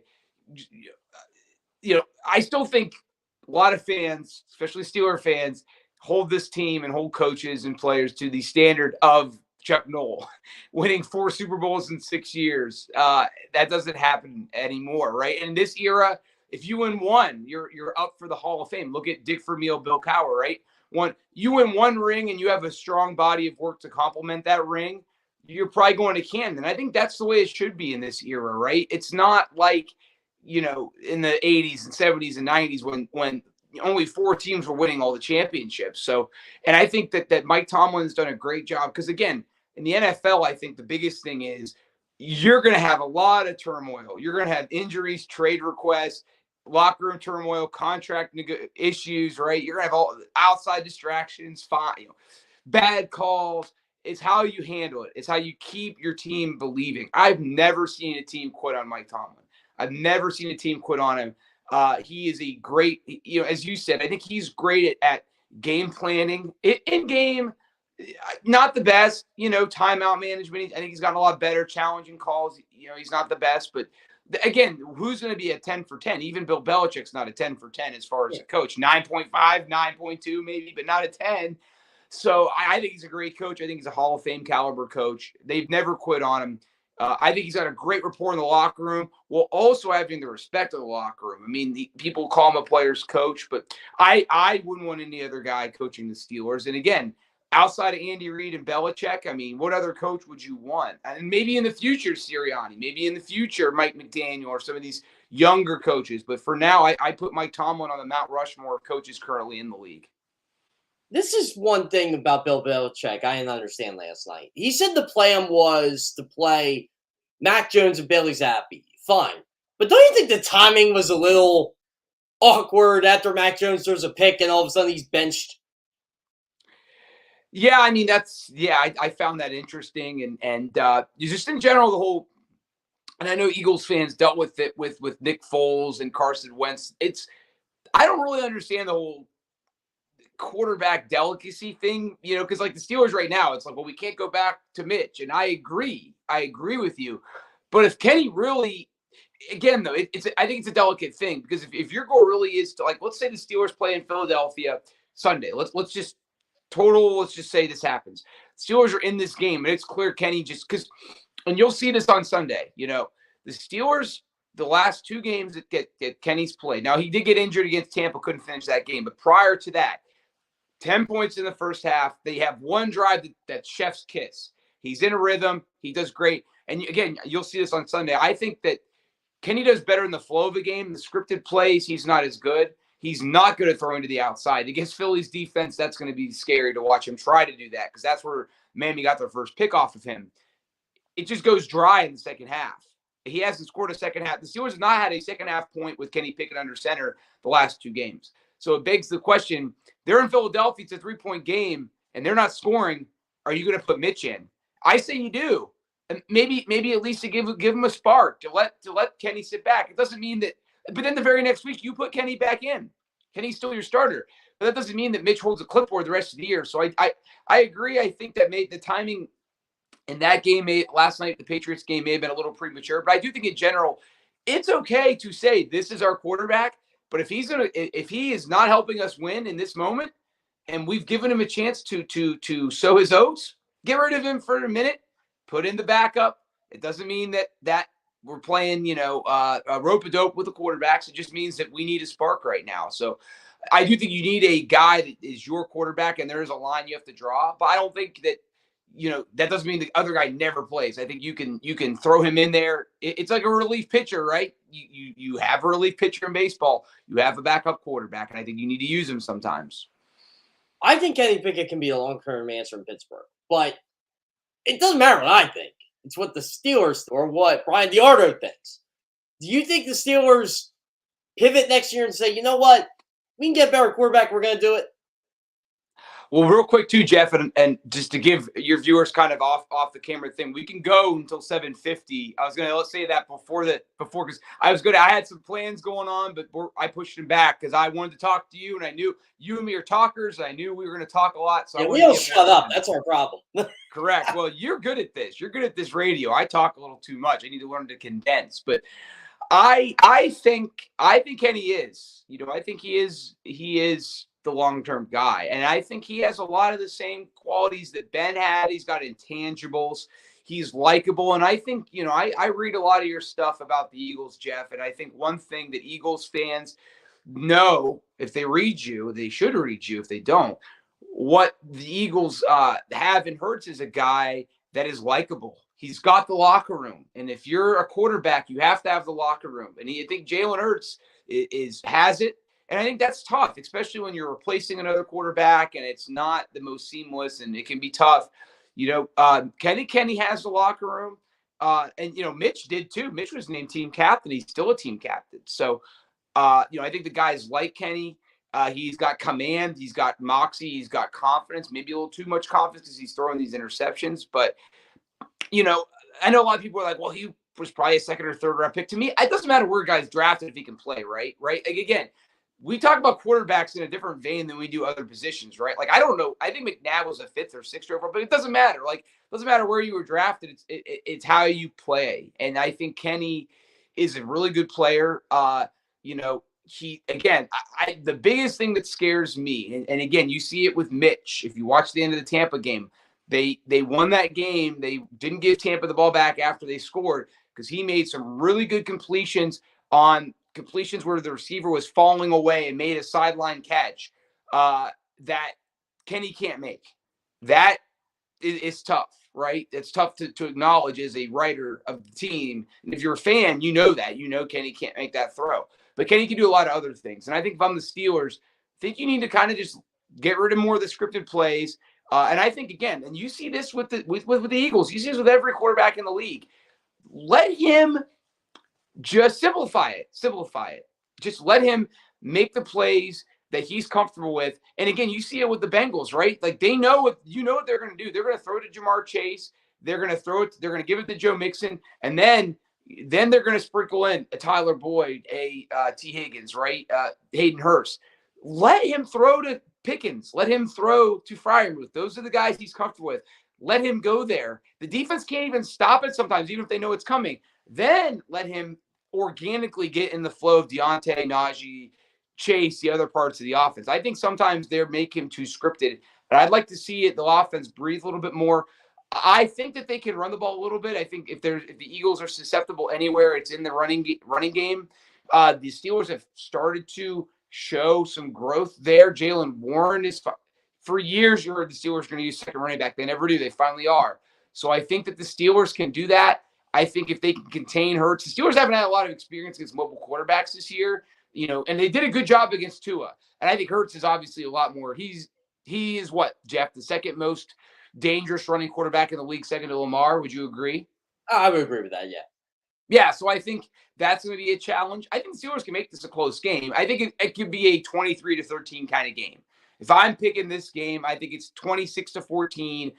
you know, I still think a lot of fans, especially Steeler fans, hold this team and hold coaches and players to the standard of Chuck Noll, winning 4 Super Bowls in 6 years. That doesn't happen anymore, right? In this era, if you win 1, you're up for the Hall of Fame. Look at Dick Vermeil, Bill Cowher, right? You win 1 ring and you have a strong body of work to complement that ring, you're probably going to Camden. I think that's the way it should be in this era, right? It's not like, you know, in the 80s and 70s and 90s when only 4 teams were winning all the championships. So, and I think that Mike Tomlin's done a great job because, again, in the NFL, I think the biggest thing is you're going to have a lot of turmoil. You're going to have injuries, trade requests, locker room turmoil, contract issues, right? You're going to have all outside distractions, bad calls. It's how you handle it. It's how you keep your team believing. I've never seen a team quit on Mike Tomlin. I've never seen a team quit on him. He is a great, you know, as you said, I think he's great at game planning. In game, not the best, you know, timeout management. I think he's gotten a lot better, challenging calls. You know, he's not the best, but again, who's going to be a 10 for 10? Even Bill Belichick's not a 10 for 10 as far as a coach. 9.5, 9.2 maybe, but not a 10. So I think he's a great coach. I think he's a Hall of Fame caliber coach. They've never quit on him. I think he's got a great rapport in the locker room, while also having the respect of the locker room. I mean, people call him a player's coach, but I wouldn't want any other guy coaching the Steelers. And again, outside of Andy Reid and Belichick, I mean, what other coach would you want? And maybe in the future, Sirianni, maybe in the future, Mike McDaniel or some of these younger coaches. But for now, I put Mike Tomlin on the Mount Rushmore of coaches currently in the league. This is one thing about Bill Belichick I didn't understand last night. He said the plan was to play Mac Jones and Bailey Zappi. Fine. But don't you think the timing was a little awkward after Mac Jones throws a pick and all of a sudden he's benched? Yeah, I mean, I found that interesting. And just in general, the whole, and I know Eagles fans dealt with it with Nick Foles and Carson Wentz. I don't really understand the whole quarterback delicacy thing, you know, because like the Steelers right now, it's like, well, we can't go back to Mitch. And I agree with you. But if Kenny really, again, though, I think it's a delicate thing because if your goal really is to, like, let's say the Steelers play in Philadelphia Sunday. Let's just say this happens. Steelers are in this game and it's clear Kenny and you'll see this on Sunday, you know, the Steelers, the last 2 games that Kenny's played. Now, he did get injured against Tampa, couldn't finish that game. But prior to that, 10 points in the first half. They have one drive that's chef's kiss. He's in a rhythm. He does great. And again, you'll see this on Sunday. I think that Kenny does better in the flow of the game. The scripted plays, he's not as good. He's not good at throwing to the outside. Against Philly's defense, that's going to be scary to watch him try to do that because that's where Miami got their first pick off of him. It just goes dry in the second half. He hasn't scored a second half. The Steelers have not had a second half point with Kenny Pickett under center the last 2 games. So it begs the question, they're in Philadelphia, it's a 3-point game, and they're not scoring. Are you going to put Mitch in? I say you do. And maybe at least to give him a spark, to let Kenny sit back. It doesn't mean that, but then the very next week you put Kenny back in. Kenny's still your starter. But that doesn't mean that Mitch holds a clipboard the rest of the year. So I agree. I think that the timing in that game last night, the Patriots game, may have been a little premature, but I do think in general, it's okay to say this is our quarterback. But if he is not helping us win in this moment, and we've given him a chance to sow his oats, get rid of him for a minute, put in the backup. It doesn't mean that we're playing, a rope-a-dope with the quarterbacks. It just means that we need a spark right now. So I do think you need a guy that is your quarterback, and there is a line you have to draw. But I don't think that, that doesn't mean the other guy never plays. I think you can throw him in there. It's like a relief pitcher, right? You have a relief pitcher in baseball. You have a backup quarterback, and I think you need to use him sometimes. I think Kenny Pickett can be a long-term answer in Pittsburgh, but it doesn't matter what I think. It's what the Steelers or what Brian DiArdo thinks. Do you think the Steelers pivot next year and say, you know what? We can get a better quarterback. We're going to do it. Well, real quick too, Jeff, and just to give your viewers kind of off the camera thing, we can go until 7:50. I was going to say that before because I had some plans going on, but I pushed them back because I wanted to talk to you, and I knew you and me are talkers. And I knew we were going to talk a lot. So we don't shut up. That's our problem. Correct. Well, you're good at this. You're good at this radio. I talk a little too much. I need to learn to condense. But I think Kenny is. I think he is the long-term guy. And I think he has a lot of the same qualities that Ben had. He's got intangibles. He's likable. And I think, I read a lot of your stuff about the Eagles, Jeff. And I think one thing that Eagles fans know, if they read you, they should read you if they don't, what the Eagles have in Hurts is a guy that is likable. He's got the locker room. And if you're a quarterback, you have to have the locker room. And I think Jalen Hurts has it. And I think that's tough, especially when you're replacing another quarterback and it's not the most seamless and it can be tough. Kenny has the locker room. And Mitch did too. Mitch was named team captain. He's still a team captain. So, I think the guys like Kenny. He's got command. He's got moxie. He's got confidence, maybe a little too much confidence because he's throwing these interceptions. But, I know a lot of people are like, well, he was probably a second or third round pick. To me, it doesn't matter where a guy's drafted if he can play, right? Like, again, we talk about quarterbacks in a different vein than we do other positions, right? Like, I don't know. I think McNabb was a 5th or 6th overall, but it doesn't matter. Like, it doesn't matter where you were drafted. It's how you play. And I think Kenny is a really good player. The biggest thing that scares me, and again, you see it with Mitch. If you watch the end of the Tampa game, they won that game. They didn't give Tampa the ball back after they scored because he made some really good completions where the receiver was falling away and made a sideline catch that Kenny can't make. That is tough, right? It's tough to acknowledge as a writer of the team. And if you're a fan, you know that. Kenny can't make that throw. But Kenny can do a lot of other things. And I think if I'm the Steelers, I think you need to kind of just get rid of more of the scripted plays. And I think, again, and you see this with the Eagles. You see this with every quarterback in the league. Let him just simplify it. Just let him make the plays that he's comfortable with. And again, you see it with the Bengals, right? Like they know what they're going to do. They're going to throw it to Jamar Chase. They're going to throw it. They're going to give it to Joe Mixon. And then they're going to sprinkle in a Tyler Boyd, a T. Higgins, right? Hayden Hurst. Let him throw to Pickens. Let him throw to Freiermuth. Those are the guys he's comfortable with. Let him go there. The defense can't even stop it sometimes, even if they know it's coming. Then let him organically get in the flow of Deontay, Najee, Chase, the other parts of the offense. I think sometimes they make him too scripted, and I'd like to see the offense breathe a little bit more. I think that they can run the ball a little bit. I think if the Eagles are susceptible anywhere, it's in the running game. The Steelers have started to show some growth there. Jaylen Warren is for years. You heard the Steelers are going to use second running back. They never do. They finally are. So I think that the Steelers can do that. I think if they can contain Hurts, the Steelers haven't had a lot of experience against mobile quarterbacks this year, and they did a good job against Tua. And I think Hurts is obviously a lot more. He is what, Jeff, the second most dangerous running quarterback in the league, second to Lamar. Would you agree? I would agree with that. Yeah. Yeah, so I think that's going to be a challenge. I think the Steelers can make this a close game. I think it could be a 23-13 kind of game. If I'm picking this game, I think it's 26-14,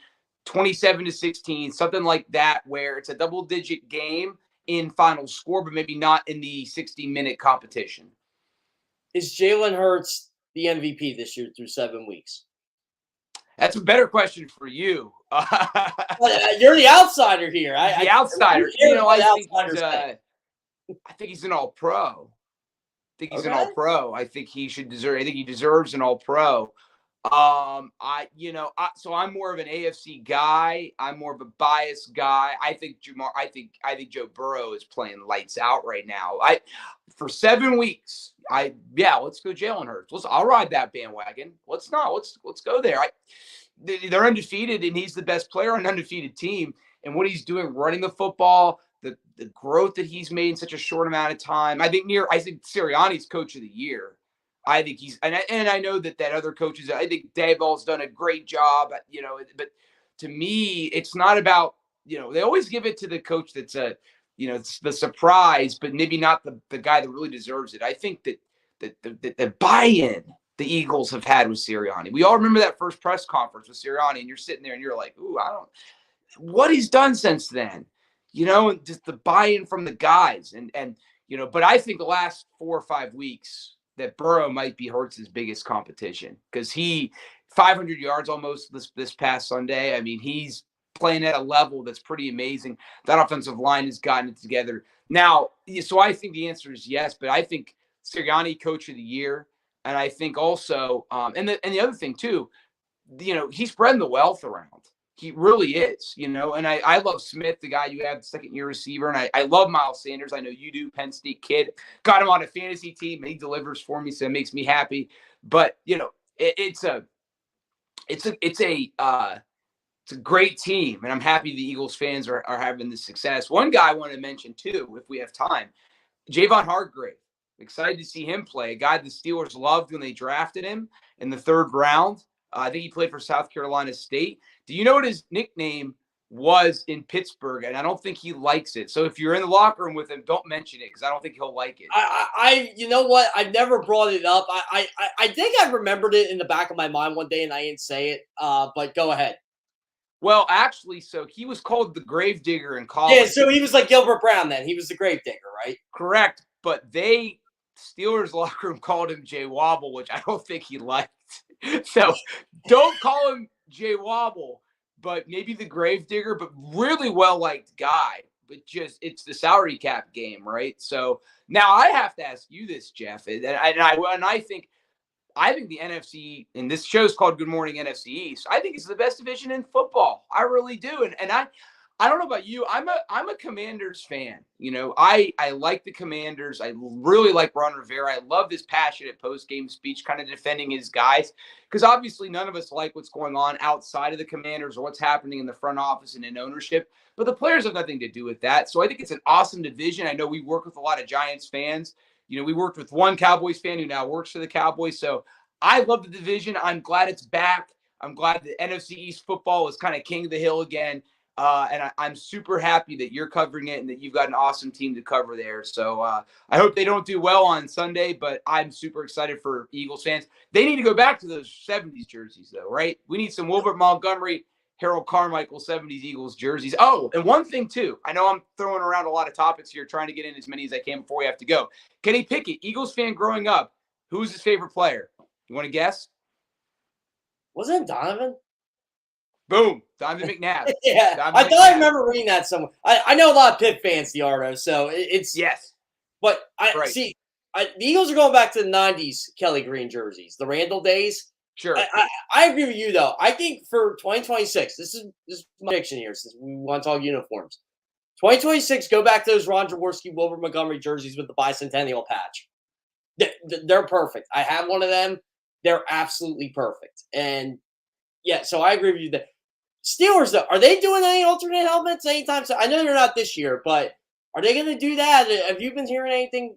27-16, something like that, where it's a double-digit game in final score, but maybe not in the 60-minute competition. Is Jalen Hurts the MVP this year through 7 weeks? That's a better question for you. You're the outsider here. The outsider. I think he's an All-Pro. An All-Pro. I think he should deserve. I think he deserves an All-Pro. So I'm more of an AFC guy. I'm more of a biased guy. I think Joe Burrow is playing lights out right now. For 7 weeks. Let's go Jalen Hurts. I'll ride that bandwagon. Let's go there. They're undefeated, and he's the best player on an undefeated team. And what he's doing, running the football, the growth that he's made in such a short amount of time. I think Sirianni's coach of the year. I think he's, and I know that other coaches, I think Daboll's done a great job, but to me, it's not about, they always give it to the coach that's it's the surprise, but maybe not the guy that really deserves it. I think that the buy-in the Eagles have had with Sirianni. We all remember that first press conference with Sirianni, and you're sitting there and you're like, ooh, what he's done since then, and just the buy-in from the guys. But I think the last 4 or 5 weeks that Burrow might be Hurts' biggest competition, because 500 yards almost this past Sunday. I mean, he's playing at a level that's pretty amazing. That offensive line has gotten it together. Now, so I think the answer is yes, but I think Sirianni coach of the year. And I think also, and the other thing too, he's spreading the wealth around. He really is, and I love Smith, the guy you have, second-year receiver, and I love Miles Sanders. I know you do, Penn State kid. Got him on a fantasy team, and he delivers for me, so it makes me happy. But it's a great team, and I'm happy the Eagles fans are having this success. One guy I want to mention too, if we have time, Javon Hargrave. Excited to see him play. A guy the Steelers loved when they drafted him in the 3rd round. I think he played for South Carolina State. Do you know what his nickname was in Pittsburgh? And I don't think he likes it. So if you're in the locker room with him, don't mention it, because I don't think he'll like it. You know what? I've never brought it up. I think I remembered it in the back of my mind one day, and I didn't say it. But go ahead. Well, actually, so he was called the Gravedigger in college. Yeah, so he was like Gilbert Brown then. He was the Gravedigger, right? Correct. But Steelers locker room called him Jay Wobble, which I don't think he liked. So don't call him Jay Wobble, but maybe the Gravedigger, but really well-liked guy. But just, it's the salary cap game, right? So now I have to ask you this, Jeff, and I think the NFC, and this show's called Good Morning NFC East, I think it's the best division in football. I really do. And I don't know about you. I'm a Commanders fan. I like the Commanders. I really like Ron Rivera. I love this passionate post-game speech, kind of defending his guys, because obviously none of us like what's going on outside of the Commanders or what's happening in the front office and in ownership. But the players have nothing to do with that. So I think it's an awesome division. I know we work with a lot of Giants fans. We worked with one Cowboys fan who now works for the Cowboys. So I love the division. I'm glad it's back. I'm glad the NFC East football is kind of king of the hill again. And I'm super happy that you're covering it and that you've got an awesome team to cover there. So I hope they don't do well on Sunday, but I'm super excited for Eagles fans. They need to go back to those 70s jerseys, though, right? We need some Wilbert Montgomery, Harold Carmichael 70s Eagles jerseys. Oh, and one thing, too. I know I'm throwing around a lot of topics here, trying to get in as many as I can before we have to go. Kenny Pickett, Eagles fan growing up, who's his favorite player? You want to guess? Wasn't it Donovan? Boom. Donovan McNabb. Yeah. Donovan I thought I remember reading that somewhere. I know a lot of Pitt fans, Diardo, so it's... Yes. But right. The Eagles are going back to the 90s Kelly Green jerseys, the Randall days. Sure. I agree with you, though. I think for 2026, this is my prediction here, since we want to talk uniforms. 2026, go back to those Ron Jaworski, Wilbert Montgomery jerseys with the bicentennial patch. They're perfect. I have one of them. They're absolutely perfect. And, yeah, so I agree with you. Steelers, though, are they doing any alternate helmets anytime soon? I know they're not this year, but are they going to do that? Have you been hearing anything?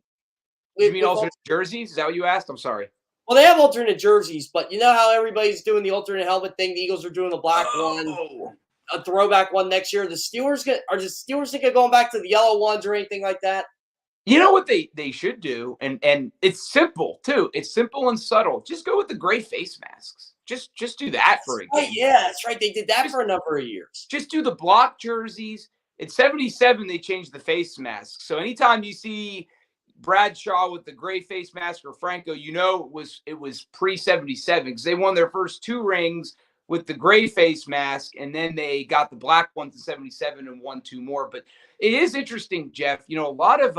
You mean alternate jerseys? Is that what you asked? I'm sorry. Well, they have alternate jerseys, but you know how everybody's doing the alternate helmet thing? The Eagles are doing the black one, a throwback one next year. Are the Steelers thinking of going back to the yellow ones or anything like that? You know what they should do, and it's simple too. It's simple and subtle. Just go with the gray face masks. Just do that for a game. Yeah, that's right. They did that for a number of years. Just do the block jerseys. In 77, they changed the face masks. So anytime you see Bradshaw with the gray face mask or Franco, you know it was pre-77 because they won their first 2 rings with the gray face mask, and then they got the black ones in 77 and won 2 more. But it is interesting, Jeff. You know, a lot of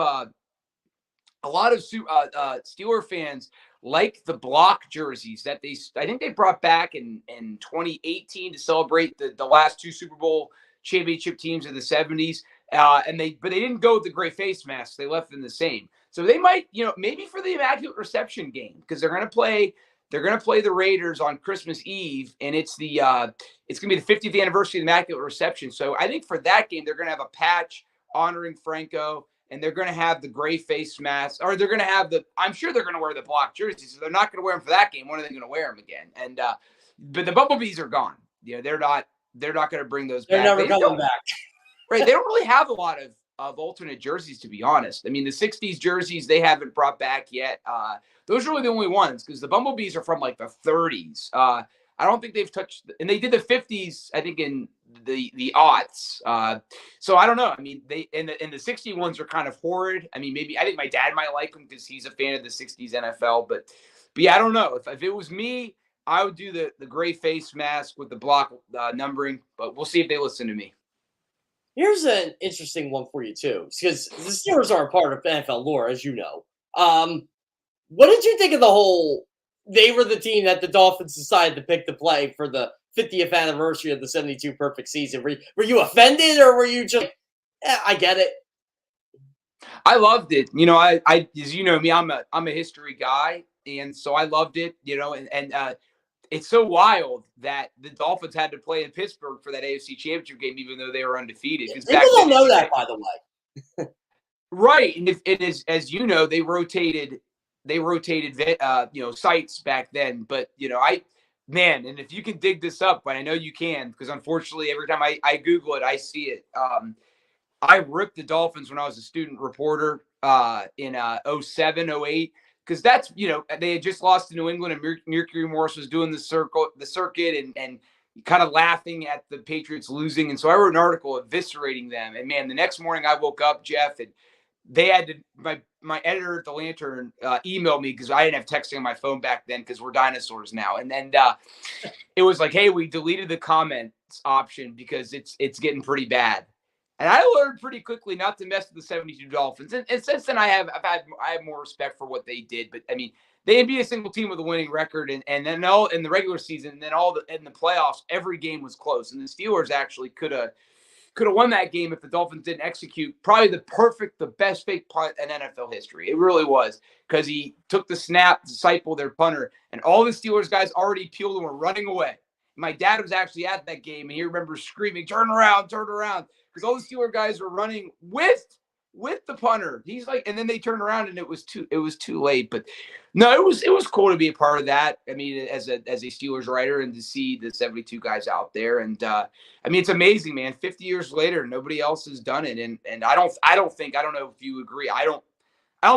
Steeler fans like the block jerseys that I think they brought back in 2018 to celebrate the last 2 Super Bowl championship teams of the 70s. But they didn't go with the gray face masks. They left them the same. So they might, maybe for the Immaculate Reception game, because they're going to play the Raiders on Christmas Eve, and it's going to be the 50th anniversary of the Immaculate Reception. So I think for that game, they're going to have a patch honoring Franco, and they're going to have the gray face mask, or they're going to have I'm sure they're going to wear the block jerseys. So they're not going to wear them for that game. When are they going to wear them again? And but the Bumblebees are gone. They're not going to bring those back. They're never coming back. Right. They don't really have a lot of alternate jerseys, to be honest. I mean, the 60s jerseys, they haven't brought back yet. Those are really the only ones, because the Bumblebees are from like the 30s. I don't think they've touched, and they did the 50s, I think, in the aughts. So I don't know. I mean, the 60 ones are kind of horrid. I mean, I think my dad might like them because he's a fan of the 60s NFL. But yeah, I don't know. If it was me, I would do the gray face mask with the block numbering. But we'll see if they listen to me. Here's an interesting one for you, too, because the Steelers are a part of NFL lore, as you know. What did you think of the whole they were the team that the Dolphins decided to pick to play for the 50th anniversary of the 72 perfect season? Were you offended, or were you just, I get it? I loved it. I as you know me, I'm a history guy, and so I loved it, and it's so wild that the Dolphins had to play in Pittsburgh for that AFC Championship game, even though they were undefeated. People don't know that, by the way. Right, and it is, as you know, they rotated sites back then. But and if you can dig this up, but I know you can, because unfortunately every time I Google it, I see it. I ripped the Dolphins when I was a student reporter in 07, 08. Because that's, they had just lost to New England, and Mercury Morris was doing the circuit and kind of laughing at the Patriots losing. And so I wrote an article eviscerating them. And man, the next morning I woke up, Jeff, and they had to, my editor at the Lantern emailed me, because I didn't have texting on my phone back then, because we're dinosaurs now. And then it was like, hey, we deleted the comments option because it's getting pretty bad. And I learned pretty quickly not to mess with the 72 Dolphins. And since then, I have more respect for what they did. But I mean, they didn't beat a single team with a winning record, and then all in the regular season, and then in the playoffs, every game was close. And the Steelers actually could have won that game if the Dolphins didn't execute probably the best fake punt in NFL history. It really was, because he took the snap, disciple their punter, and all the Steelers guys already peeled and were running away. My dad was actually at that game, and he remembers screaming, "Turn around, turn around." Because all the Steeler guys were running with the punter. He's like, and then they turned around and it was too late. But no, it was cool to be a part of that. I mean, as a Steelers writer, and to see the 72 guys out there. And I mean, it's amazing, man. 50 years later, nobody else has done it. And I don't know if you agree. I don't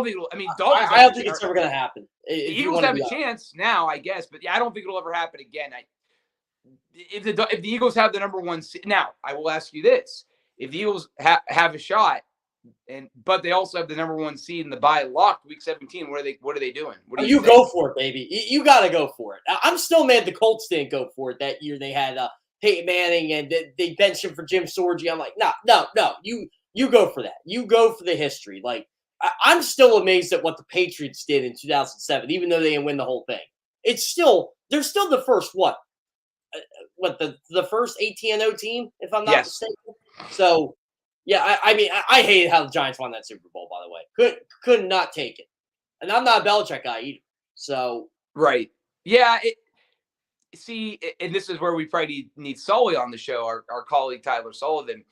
think I don't think it's ever going to happen. The Eagles have a chance now, I guess, but yeah, I don't think it'll ever happen again. If the Eagles have the number 1 seed, now I will ask you this. If the Eagles have a shot, but they also have the number 1 seed in the bye locked week 17, what are they doing? You go for it, baby. You got to go for it. I'm still mad the Colts didn't go for it that year. They had Peyton Manning, and they benched him for Jim Sorgi. I'm like, no. You go for that. You go for the history. Like, I'm still amazed at what the Patriots did in 2007, even though they didn't win the whole thing. They're still the first the first 18-0 team, if I'm not mistaken. So, yeah, I mean, I hated how the Giants won that Super Bowl, by the way. Could not take it. And I'm not a Belichick guy either. So. Right. Yeah. And this is where we probably need Sully on the show, our colleague Tyler Sullivan.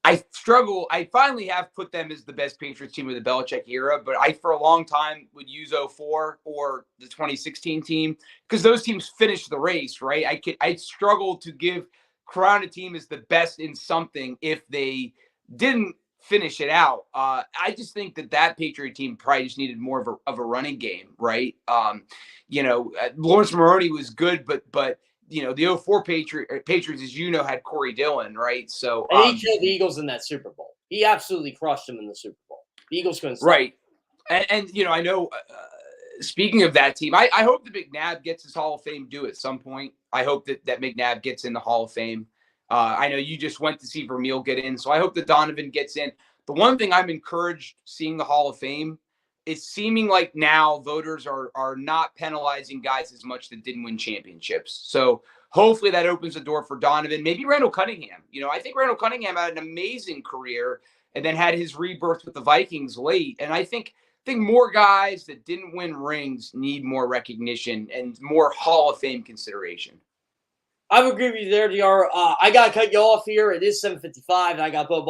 I struggle. I finally have put them as the best Patriots team of the Belichick era, but I, for a long time, would use 04 or the 2016 team because those teams finished the race, right? I struggle to crown a team as the best in something if they didn't finish it out. I just think that Patriot team probably just needed more of a running game, right? Lawrence Maroney was good, but the 04 Patriots, as you know, had Corey Dillon, right? So and he killed the Eagles in that Super Bowl. He absolutely crushed them in the Super Bowl. The Eagles couldn't stop. Right. And I know, speaking of that team, I hope that McNabb gets his Hall of Fame due at some point. I hope that McNabb gets in the Hall of Fame. I know you just went to see Vermeil get in, so I hope that Donovan gets in. The one thing I'm encouraged seeing the Hall of Fame, it's seeming like now voters are not penalizing guys as much that didn't win championships. So hopefully that opens the door for Donovan. Maybe Randall Cunningham. I think Randall Cunningham had an amazing career and then had his rebirth with the Vikings late. And I think more guys that didn't win rings need more recognition and more Hall of Fame consideration. I would agree with you there, DR. I got to cut you off here. It is 7:55, and I got Bo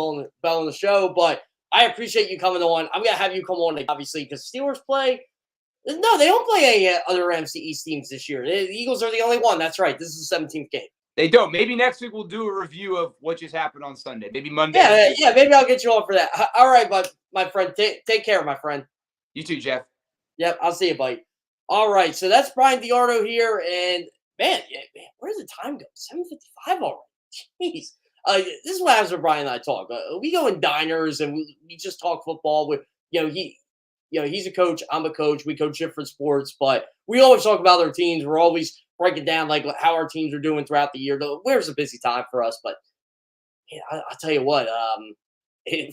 Bell on the show, but I appreciate you coming on. I'm going to have you come on, obviously, because Steelers play. No, they don't play any other NFC East teams this year. The Eagles are the only one. That's right. This is the 17th game. They don't. Maybe next week we'll do a review of what just happened on Sunday. Maybe Monday. Yeah, maybe I'll get you on for that. All right, my friend. Take care, my friend. You too, Jeff. Yep, I'll see you, buddy. All right, so that's Brian DiArdo here, and man, where does the time go? 7:55 already. Jeez. This is what happens when Brian and I talk. We go in diners and we just talk football. With he's a coach, I'm a coach. We coach different sports, but we always talk about our teams. We're always breaking down like how our teams are doing throughout the year. Where's a busy time for us? But I'll tell you what.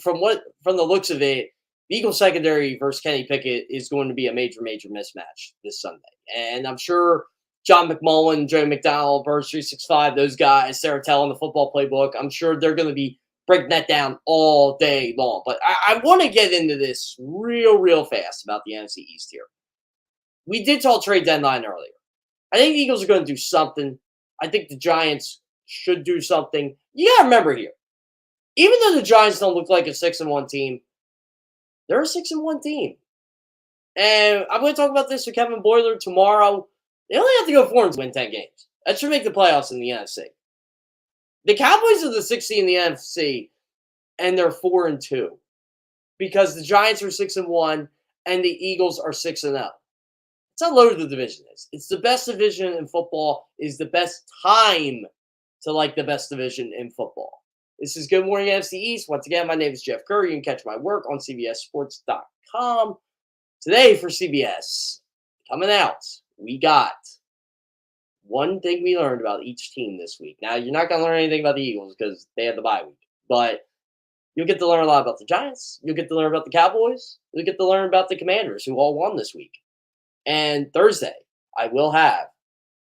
From the looks of it, the Eagles secondary versus Kenny Pickett is going to be a major mismatch this Sunday, and I'm sure John McMullen, Joe McDonald, Birds 365, those guys, Sarah Tell in the football playbook, I'm sure they're going to be breaking that down all day long. But I want to get into this real fast about the NFC East here. We did talk trade deadline earlier. I think the Eagles are going to do something. I think the Giants should do something. You got to remember here, even though the Giants don't look like a 6-1 team, they're a 6-1 team. And I'm going to talk about this with Kevin Boyler tomorrow. They only have to go 4 and win 10 games. That should make the playoffs in the NFC. The Cowboys are the 6th seed in the NFC, and they're 4-2 because the Giants are 6-1 and the Eagles are 6-0. That's how loaded the division is. It's the best division in football. It's the best time to like the best division in football. This is Good Morning NFC East. Once again, my name is Jeff Kerr. You can catch my work on CBSSports.com. Today for CBS, coming out, we got one thing we learned about each team this week. Now, you're not going to learn anything about the Eagles because they had the bye week, but you'll get to learn a lot about the Giants. You'll get to learn about the Cowboys. You'll get to learn about the Commanders, who all won this week. And Thursday, I will have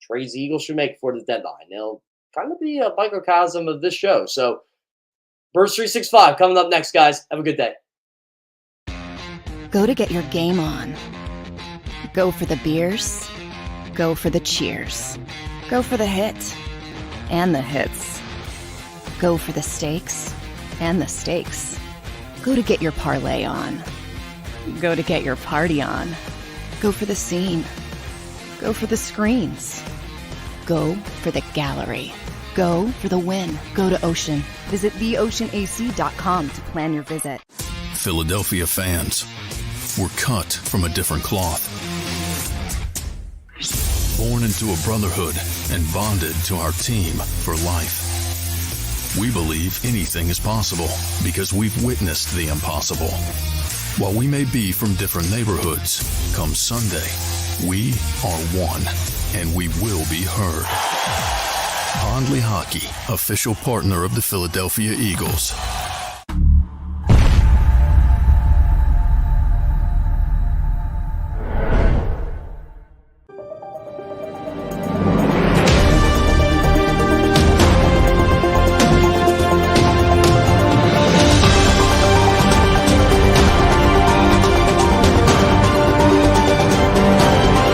trades the Eagles should make before the deadline. They'll kind of be a microcosm of this show. So, Burst 365 coming up next, guys. Have a good day. Go to get your game on. Go for the beers. Go for the cheers. Go for the hit and the hits. Go for the stakes and the stakes. Go to get your parlay on. Go to get your party on. Go for the scene. Go for the screens. Go for the gallery. Go for the win. Go to Ocean. Visit theoceanac.com to plan your visit. Philadelphia fans, we're cut from a different cloth. Born into a brotherhood and bonded to our team for life. We believe anything is possible because we've witnessed the impossible. While we may be from different neighborhoods, come Sunday, we are one, and we will be heard. Pond Lehocky, official partner of the Philadelphia Eagles.